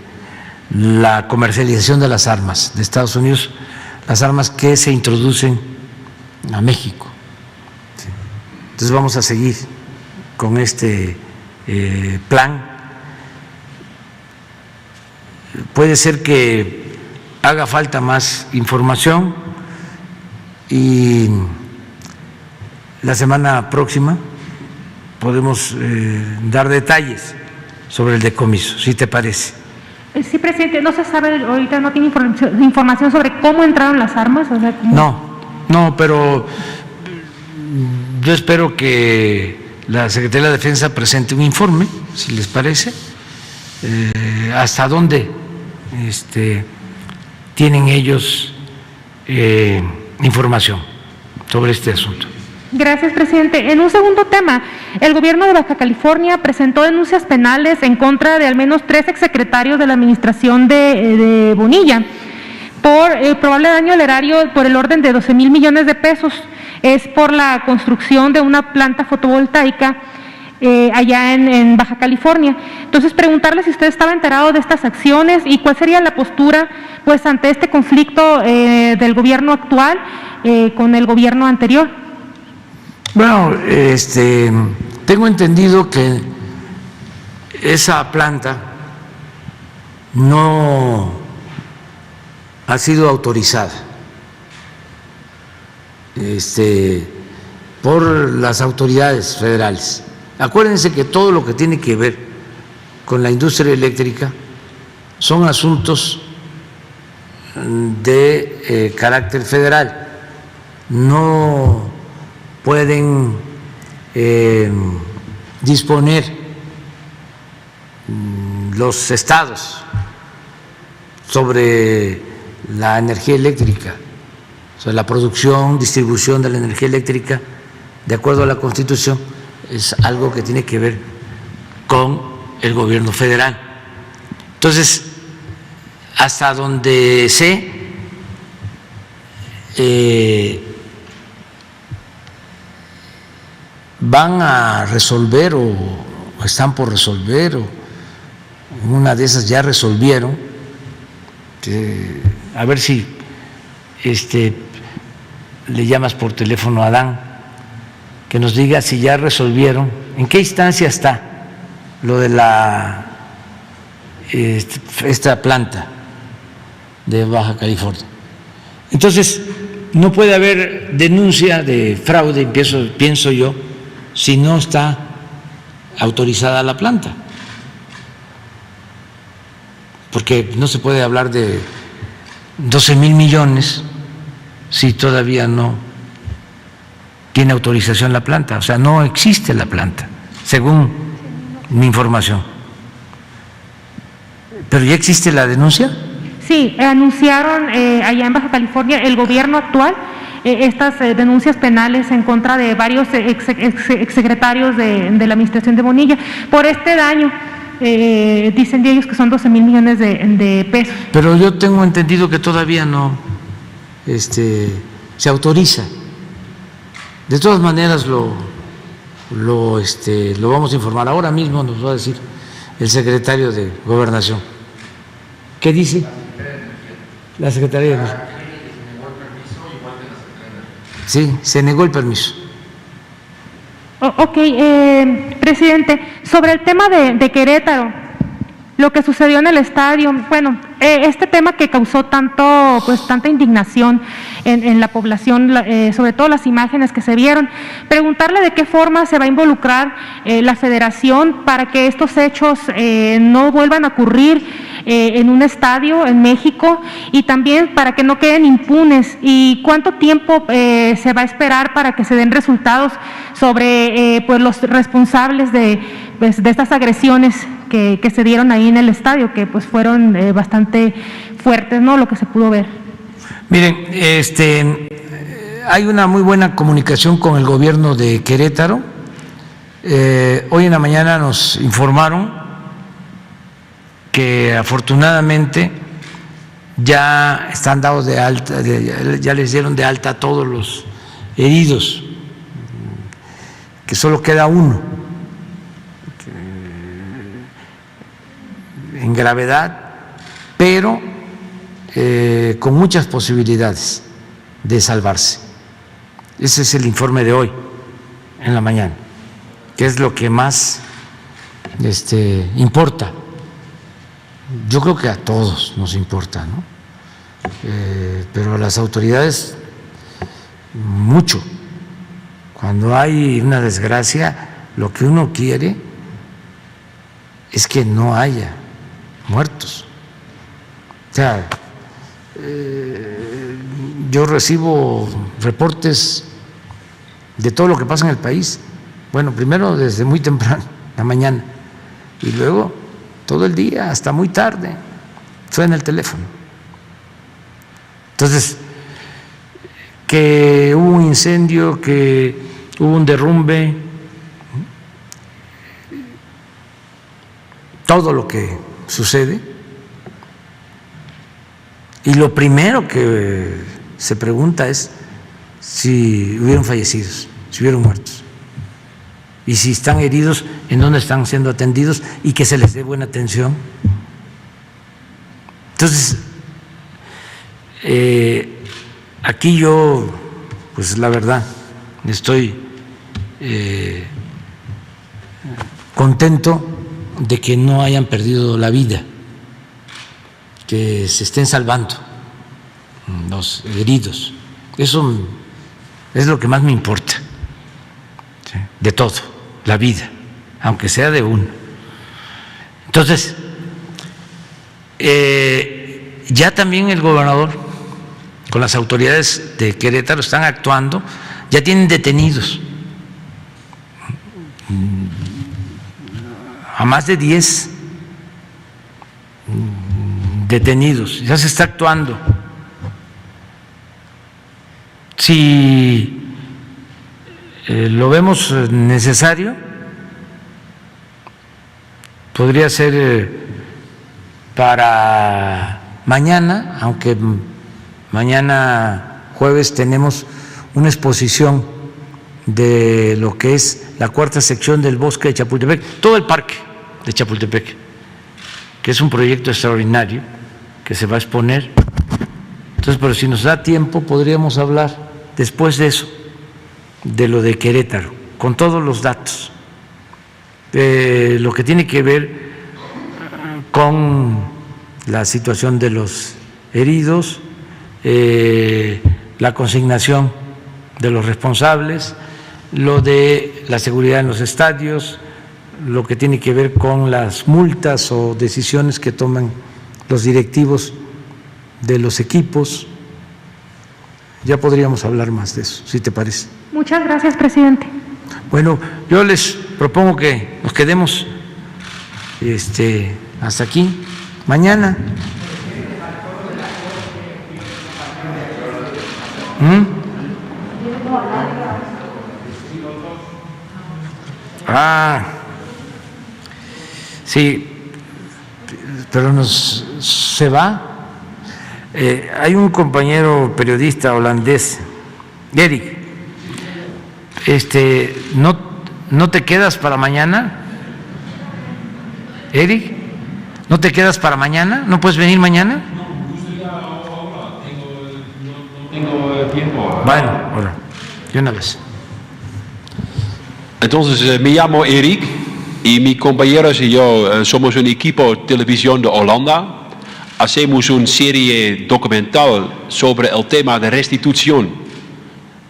la comercialización de las armas de Estados Unidos, las armas que se introducen a México. Entonces vamos a seguir con este plan. Puede ser que haga falta más información y la semana próxima podemos dar detalles sobre el decomiso, si te parece. Sí, presidente, no se sabe, ahorita no tiene información sobre cómo entraron las armas. O sea, No, pero yo espero que la Secretaría de la Defensa presente un informe, si les parece, hasta dónde tienen ellos información sobre este asunto. Gracias, presidente. En un segundo tema, el gobierno de Baja California presentó denuncias penales en contra de al menos 3 exsecretarios de la administración de Bonilla por el probable daño al erario por el orden de 12,000 millones de pesos. Es por la construcción de una planta fotovoltaica allá en Baja California. Entonces, preguntarle si usted estaba enterado de estas acciones y cuál sería la postura pues ante este conflicto del gobierno actual con el gobierno anterior. Bueno, tengo entendido que esa planta no ha sido autorizada por las autoridades federales. Acuérdense que todo lo que tiene que ver con la industria eléctrica son asuntos de carácter federal. No pueden disponer los estados sobre la energía eléctrica, sobre la producción, distribución de la energía eléctrica, de acuerdo a la Constitución, es algo que tiene que ver con el gobierno federal. Entonces, hasta donde sé, van a resolver o están por resolver, o en una de esas ya resolvieron, a ver si le llamas por teléfono a Adán, que nos diga si ya resolvieron, en qué instancia está lo de esta planta de Baja California. Entonces, no puede haber denuncia de fraude, pienso yo, si no está autorizada la planta, porque no se puede hablar de 12,000 millones si todavía no tiene autorización la planta, o sea, no existe la planta, según mi información. ¿Pero ya existe la denuncia? Sí, anunciaron allá en Baja California el gobierno actual estas denuncias penales en contra de varios exsecretarios de la administración de Bonilla por este daño. Dicen ellos que son 12,000 millones de pesos. Pero yo tengo entendido que todavía no se autoriza. De todas maneras lo vamos a informar. Ahora mismo nos va a decir el secretario de Gobernación. ¿Qué dice? La Secretaría de Energía. Sí, se negó el permiso. Ok, presidente, sobre el tema de Querétaro, lo que sucedió en el estadio, bueno, este tema que causó tanta indignación en la población, sobre todo las imágenes que se vieron, preguntarle de qué forma se va a involucrar la federación para que estos hechos no vuelvan a ocurrir en un estadio en México, y también para que no queden impunes, y cuánto tiempo se va a esperar para que se den resultados sobre los responsables de estas agresiones que se dieron ahí en el estadio, que pues fueron bastante fuertes, ¿no? Lo que se pudo ver. Miren, hay una muy buena comunicación con el gobierno de Querétaro. Hoy en la mañana nos informaron que afortunadamente ya están dados de alta, ya les dieron de alta a todos los heridos, que solo queda uno en gravedad, pero con muchas posibilidades de salvarse. Ese es el informe de hoy en la mañana, que es lo que más importa. Yo creo que a todos nos importa, ¿no? Pero a las autoridades mucho. Cuando hay una desgracia, lo que uno quiere es que no haya muertos. O sea, yo recibo reportes de todo lo que pasa en el país. Bueno, primero desde muy temprano, la mañana, y luego todo el día, hasta muy tarde, suena el teléfono. Entonces, que hubo un incendio, que hubo un derrumbe, todo lo que sucede y lo primero que se pregunta es si hubieron fallecidos, si hubieron muertos, y si están heridos, en dónde están siendo atendidos y que se les dé buena atención. Entonces, aquí yo, pues la verdad, estoy contento de que no hayan perdido la vida, que se estén salvando los heridos. Eso es lo que más me importa, ¿sí?, de todo, la vida, aunque sea de uno. Entonces, ya también el gobernador con las autoridades de Querétaro están actuando, ya tienen detenidos a más de 10 detenidos, ya se está actuando. Si lo vemos necesario, podría ser para mañana, aunque mañana jueves tenemos una exposición de lo que es la cuarta sección del bosque de Chapultepec, todo el parque de Chapultepec, que es un proyecto extraordinario que se va a exponer. Entonces, pero si nos da tiempo, podríamos hablar después de eso, de lo de Querétaro, con todos los datos, de lo que tiene que ver con la situación de los heridos, la consignación de los responsables, lo de la seguridad en los estadios, lo que tiene que ver con las multas o decisiones que toman los directivos de los equipos. Ya podríamos hablar más de eso, si te parece. Muchas gracias, presidente. Bueno, yo les propongo que nos quedemos hasta aquí. Mañana. Sí, pero se va. Hay un compañero periodista holandés, Eric. ¿No te quedas para mañana? Eric, ¿no te quedas para mañana? ¿No puedes venir mañana? No tengo tiempo. Bueno, ahora, de una vez. Entonces, me llamo Eric y mis compañeros y yo somos un equipo de televisión de Holanda. Hacemos una serie documental sobre el tema de restitución.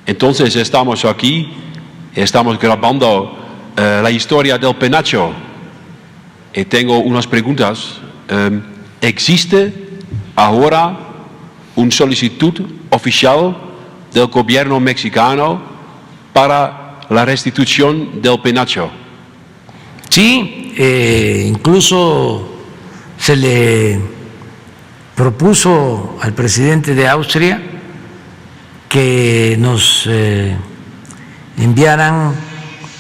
Entonces, estamos aquí, estamos grabando la historia del penacho. Y tengo unas preguntas. ¿Existe ahora una solicitud oficial del gobierno mexicano para la restitución del penacho? Sí, incluso se le propuso al presidente de Austria que nos enviaran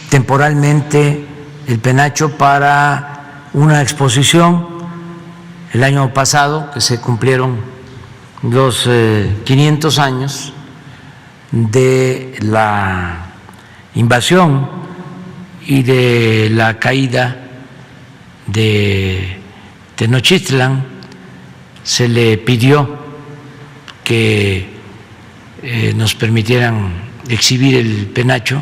temporalmente el penacho para una exposición el año pasado, que se cumplieron los 500 años de la invasión y de la caída de Tenochtitlan. Se le pidió que nos permitieran exhibir el penacho,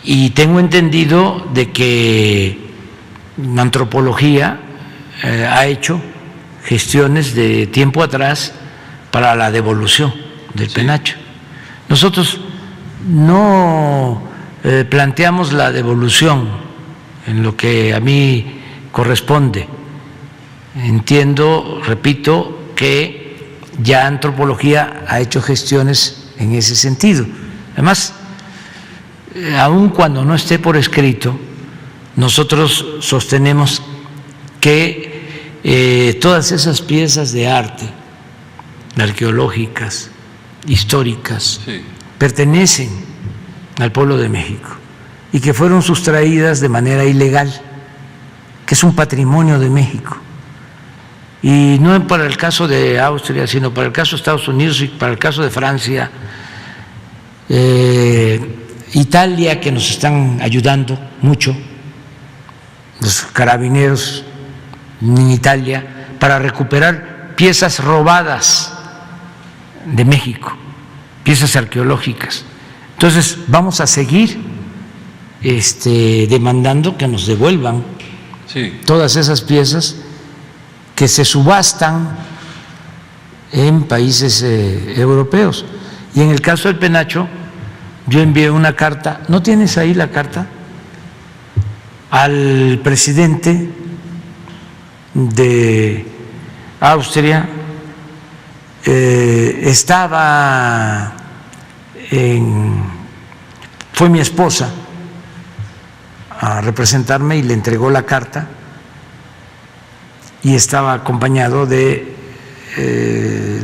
y tengo entendido de que Antropología ha hecho gestiones de tiempo atrás para la devolución del penacho. Nosotros no planteamos la devolución en lo que a mí corresponde. Entiendo, repito, que ya Antropología ha hecho gestiones en ese sentido. Además, aun cuando no esté por escrito, nosotros sostenemos que todas esas piezas de arte, arqueológicas, históricas, pertenecen al pueblo de México y que fueron sustraídas de manera ilegal, que es un patrimonio de México Y no para el caso de Austria, sino para el caso de Estados Unidos y para el caso de Francia, Italia, que nos están ayudando mucho, los carabineros en Italia, para recuperar piezas robadas de México, piezas arqueológicas. Entonces vamos a seguir demandando que nos devuelvan todas esas piezas que se subastan en países europeos. Y en el caso del penacho, yo envié una carta, ¿no tienes ahí la carta? Al presidente de Austria, fue mi esposa a representarme y le entregó la carta, y estaba acompañado de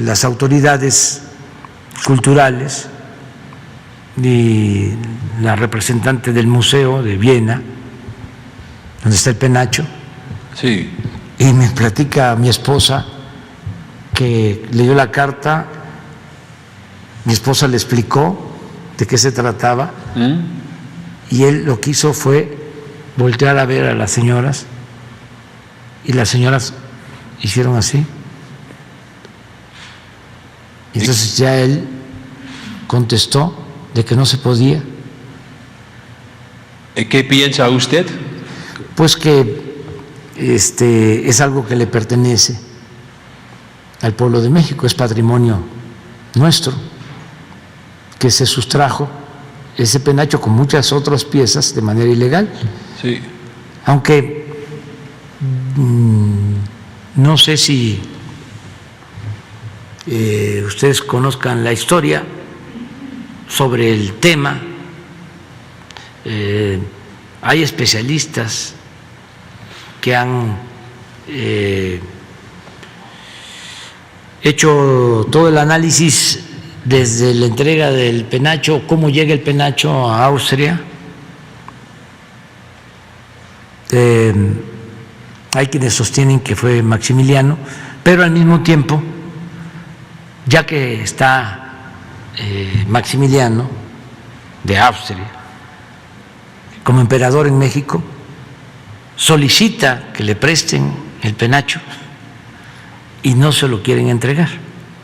las autoridades culturales y la representante del Museo de Viena, donde está el penacho. Sí. Y me platica mi esposa que leyó la carta, mi esposa le explicó de qué se trataba, y él lo que hizo fue voltear a ver a las señoras, y las señoras hicieron así. Y entonces ya él contestó de que no se podía. ¿Qué piensa usted? Pues que es algo que le pertenece al pueblo de México, es patrimonio nuestro, que se sustrajo ese penacho con muchas otras piezas de manera ilegal. Sí. Aunque no sé si ustedes conozcan la historia sobre el tema. Hay especialistas que han hecho todo el análisis desde la entrega del penacho, cómo llega el penacho a Austria. Hay quienes sostienen que fue Maximiliano, pero al mismo tiempo, ya que está Maximiliano de Austria como emperador en México, solicita que le presten el penacho y no se lo quieren entregar,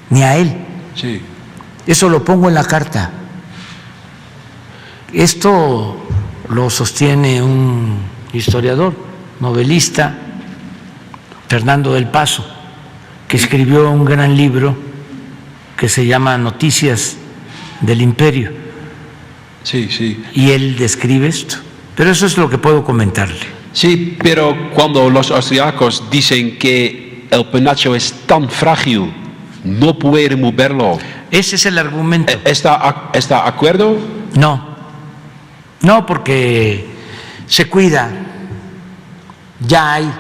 ni a él. Sí. Eso lo pongo en la carta. Esto lo sostiene un historiador, novelista, Fernando del Paso, que escribió un gran libro que se llama Noticias del Imperio. Sí, sí. Y él describe esto. Pero eso es lo que puedo comentarle. Sí, pero cuando los austriacos dicen que el penacho es tan frágil, no pueden moverlo. Ese es el argumento. ¿Está de acuerdo? No, porque se cuida. Ya hay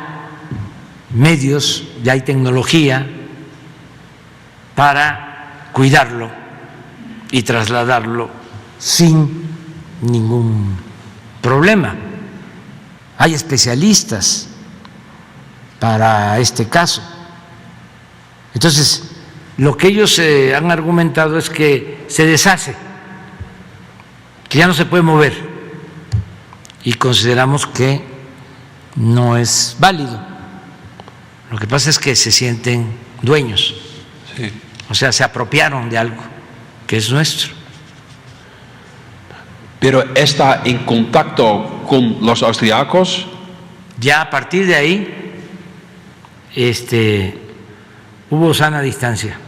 medios, ya hay tecnología para cuidarlo y trasladarlo sin ningún problema. Hay especialistas para este caso. Entonces, lo que ellos han argumentado es que se deshace, que ya no se puede mover, y consideramos que no es válido. Lo que pasa es que se sienten dueños, Sí. o sea, se apropiaron de algo que es nuestro. Pero está en contacto con los austriacos. Ya a partir de ahí hubo sana distancia.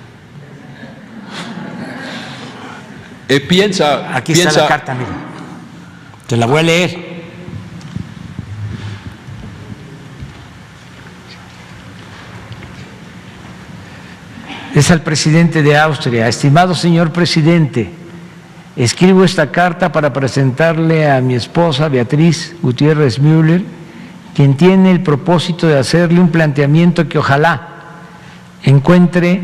Aquí está la carta, mira. Te la voy a leer. Es al presidente de Austria. Estimado señor presidente, escribo esta carta para presentarle a mi esposa Beatriz Gutiérrez Müller, quien tiene el propósito de hacerle un planteamiento que ojalá encuentre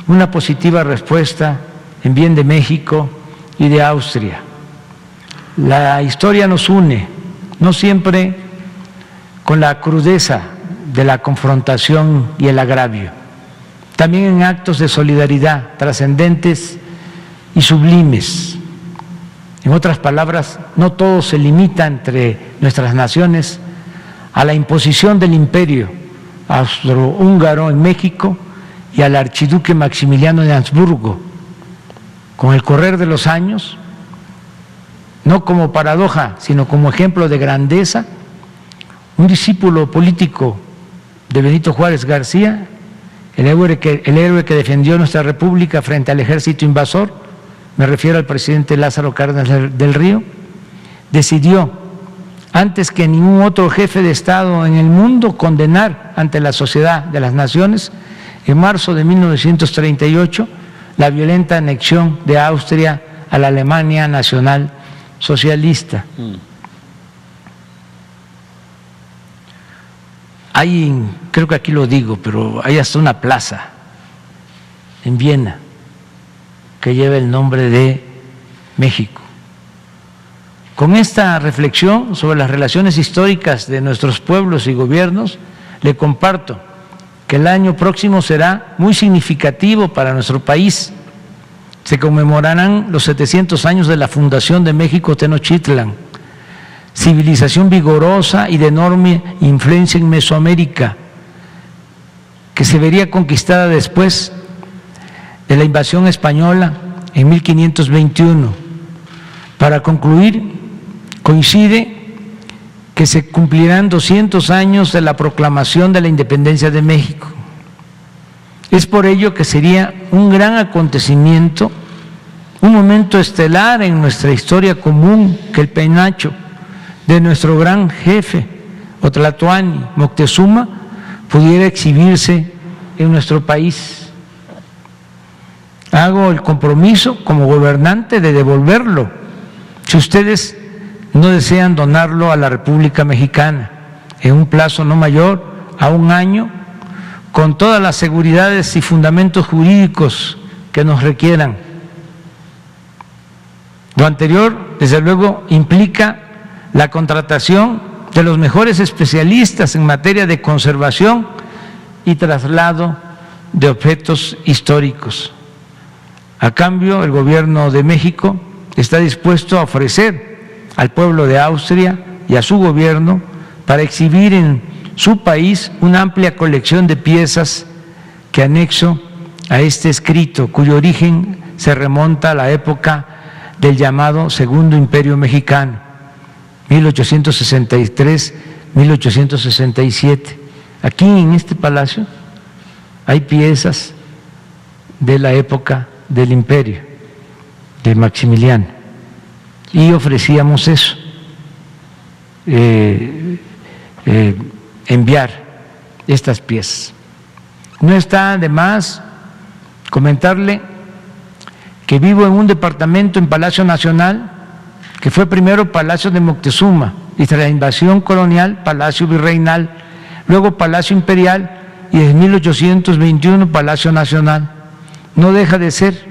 una positiva respuesta en bien de México y de Austria. La historia nos une, no siempre con la crudeza de la confrontación y el agravio, también en actos de solidaridad trascendentes y sublimes. En otras palabras, no todo se limita entre nuestras naciones a la imposición del imperio austrohúngaro en México y al archiduque Maximiliano de Habsburgo. Con el correr de los años, no como paradoja, sino como ejemplo de grandeza, un discípulo político de Benito Juárez García, el héroe que defendió nuestra república frente al ejército invasor, me refiero al presidente Lázaro Cárdenas del Río, decidió, antes que ningún otro jefe de Estado en el mundo, condenar ante la Sociedad de las Naciones, en marzo de 1938, la violenta anexión de Austria a la Alemania nacional socialista. Hay, creo que aquí lo digo, pero hay hasta una plaza en Viena que lleva el nombre de México. Con esta reflexión sobre las relaciones históricas de nuestros pueblos y gobiernos, le comparto que el año próximo será muy significativo para nuestro país. Se conmemorarán los 700 años de la fundación de México Tenochtitlan, civilización vigorosa y de enorme influencia en Mesoamérica, que se vería conquistada después de la invasión española en 1521. Para concluir, coincide que se cumplirán 200 años de la proclamación de la independencia de México. Es por ello que sería un gran acontecimiento, un momento estelar en nuestra historia común, que el penacho de nuestro gran jefe, Otlatoani Moctezuma, pudiera exhibirse en nuestro país. Hago el compromiso como gobernante de devolverlo, si ustedes no desean donarlo a la República Mexicana, en un plazo no mayor a un año, con todas las seguridades y fundamentos jurídicos que nos requieran. Lo anterior, desde luego, implica la contratación de los mejores especialistas en materia de conservación y traslado de objetos históricos. A cambio, el Gobierno de México está dispuesto a ofrecer al pueblo de Austria y a su gobierno para exhibir en su país una amplia colección de piezas que anexo a este escrito, cuyo origen se remonta a la época del llamado Segundo Imperio Mexicano, 1863-1867. Aquí en este palacio hay piezas de la época del imperio de Maximiliano y ofrecíamos eso, enviar estas piezas. No está de más comentarle que vivo en un departamento en Palacio Nacional que fue primero Palacio de Moctezuma y tras la invasión colonial Palacio Virreinal, luego Palacio Imperial y en 1821 Palacio Nacional. No deja de ser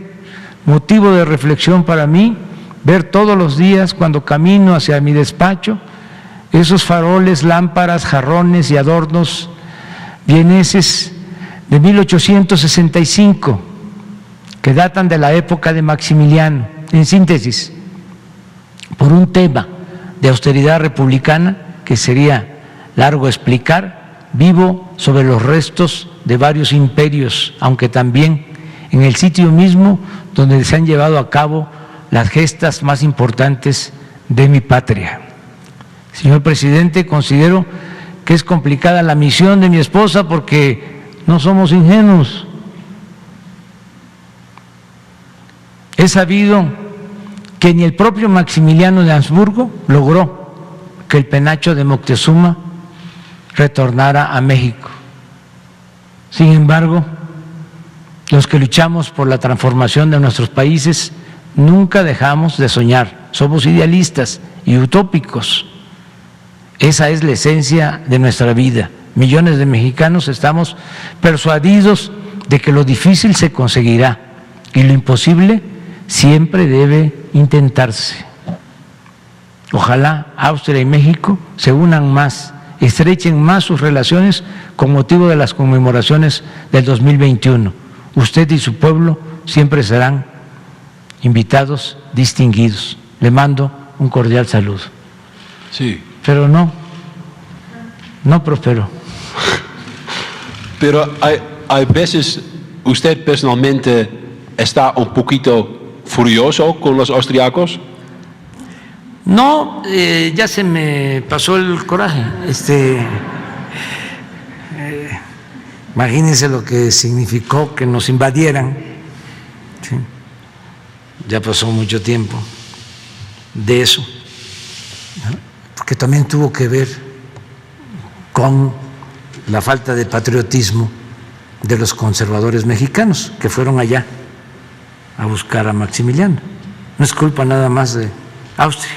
motivo de reflexión para mí ver todos los días cuando camino hacia mi despacho esos faroles, lámparas, jarrones y adornos vieneses de 1865 que datan de la época de Maximiliano. En síntesis, por un tema de austeridad republicana que sería largo explicar, vivo sobre los restos de varios imperios, aunque también en el sitio mismo donde se han llevado a cabo las gestas más importantes de mi patria. Señor presidente, considero que es complicada la misión de mi esposa porque no somos ingenuos. He sabido que ni el propio Maximiliano de Habsburgo logró que el penacho de Moctezuma retornara a México. Sin embargo, los que luchamos por la transformación de nuestros países nunca dejamos de soñar. Somos idealistas y utópicos. Esa es la esencia de nuestra vida. Millones de mexicanos estamos persuadidos de que lo difícil se conseguirá y lo imposible siempre debe intentarse. Ojalá Austria y México se unan más estrechen más sus relaciones con motivo de las conmemoraciones del 2021. Usted y su pueblo siempre serán invitados distinguidos. Le mando un cordial saludo. Sí. Pero no prosperó. Pero hay veces usted personalmente está un poquito furioso con los austriacos. No, ya se me pasó el coraje. Imagínense lo que significó que nos invadieran. ¿Sí? Ya pasó mucho tiempo de eso, ¿no? Porque también tuvo que ver con la falta de patriotismo de los conservadores mexicanos que fueron allá a buscar a Maximiliano. No es culpa nada más de Austria,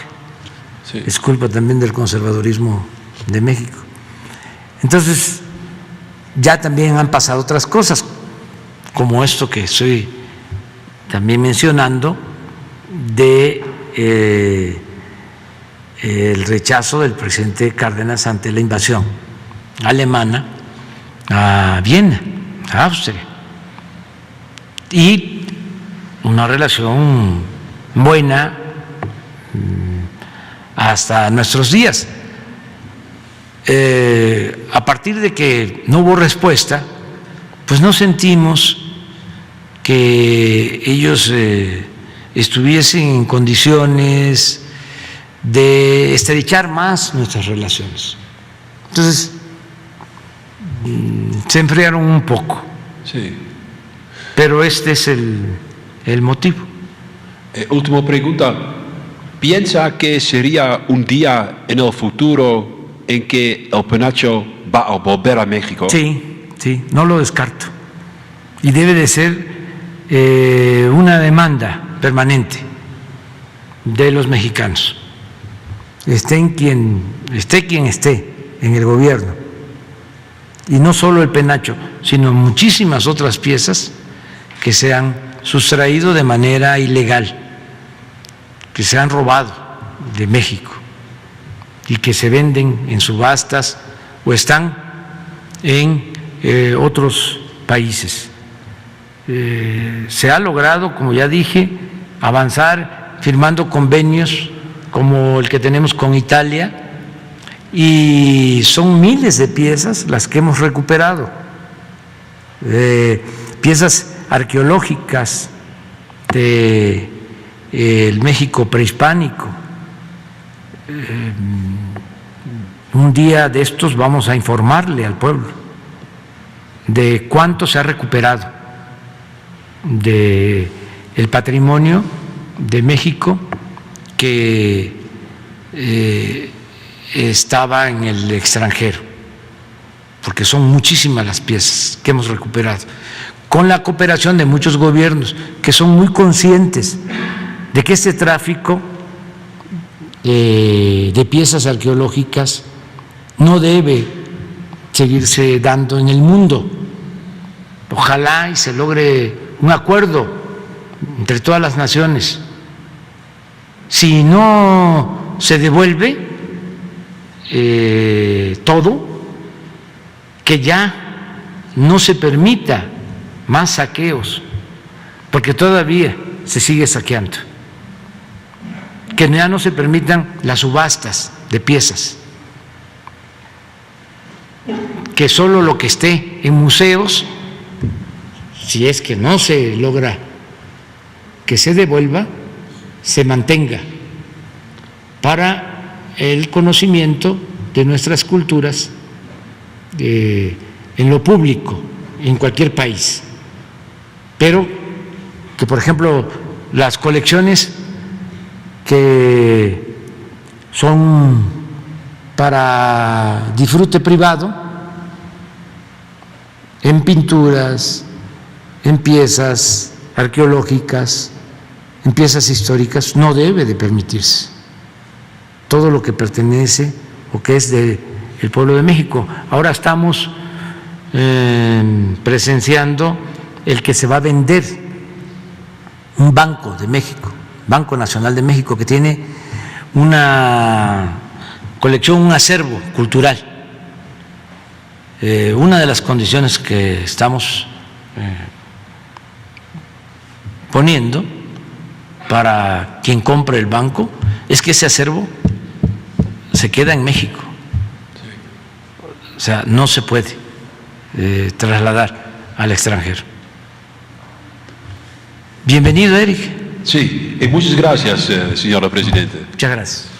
sí, es culpa también del conservadurismo de México. Entonces, ya también han pasado otras cosas, como esto que estoy también mencionando, de el rechazo del presidente Cárdenas ante la invasión alemana a Viena, a Austria, y una relación buena hasta nuestros días. A partir de que no hubo respuesta, pues no sentimos que ellos estuviesen en condiciones de estrechar más nuestras relaciones. Entonces, se enfriaron un poco. Sí. Pero este es el motivo. Última pregunta. ¿Piensa que sería un día en el futuro en que el penacho va a volver a México? Sí, sí, no lo descarto. Y debe de ser una demanda permanente de los mexicanos. Esté quien esté en el gobierno. Y no solo el penacho, sino muchísimas otras piezas que se han sustraído de manera ilegal, que se han robado de México y que se venden en subastas o están en otros países. Se ha logrado, como ya dije, avanzar firmando convenios como el que tenemos con Italia, y son miles de piezas las que hemos recuperado, piezas arqueológicas de el México prehispánico. Un día de estos vamos a informarle al pueblo de cuánto se ha recuperado de el patrimonio de México que estaba en el extranjero, porque son muchísimas las piezas que hemos recuperado, con la cooperación de muchos gobiernos que son muy conscientes de que este tráfico de piezas arqueológicas no debe seguirse dando en el mundo. Ojalá y se logre un acuerdo entre todas las naciones. Si no se devuelve todo, que ya no se permita más saqueos, porque todavía se sigue saqueando, que ya no se permitan las subastas de piezas, que solo lo que esté en museos, si es que no se logra que se devuelva, se mantenga para el conocimiento de nuestras culturas en lo público, en cualquier país. Pero que, por ejemplo, las colecciones que son para disfrute privado, en pinturas, en piezas arqueológicas, en piezas históricas, no debe de permitirse. Todo lo que pertenece o que es del pueblo de México. Ahora estamos presenciando el que se va a vender un banco de México, Banco Nacional de México, que tiene una colección, un acervo cultural una de las condiciones que estamos poniendo para quien compre el banco es que ese acervo se queda en México. O sea, no se puede trasladar al extranjero. Bienvenido, Eric. Sí, muchas gracias, señora Presidenta. Muchas gracias.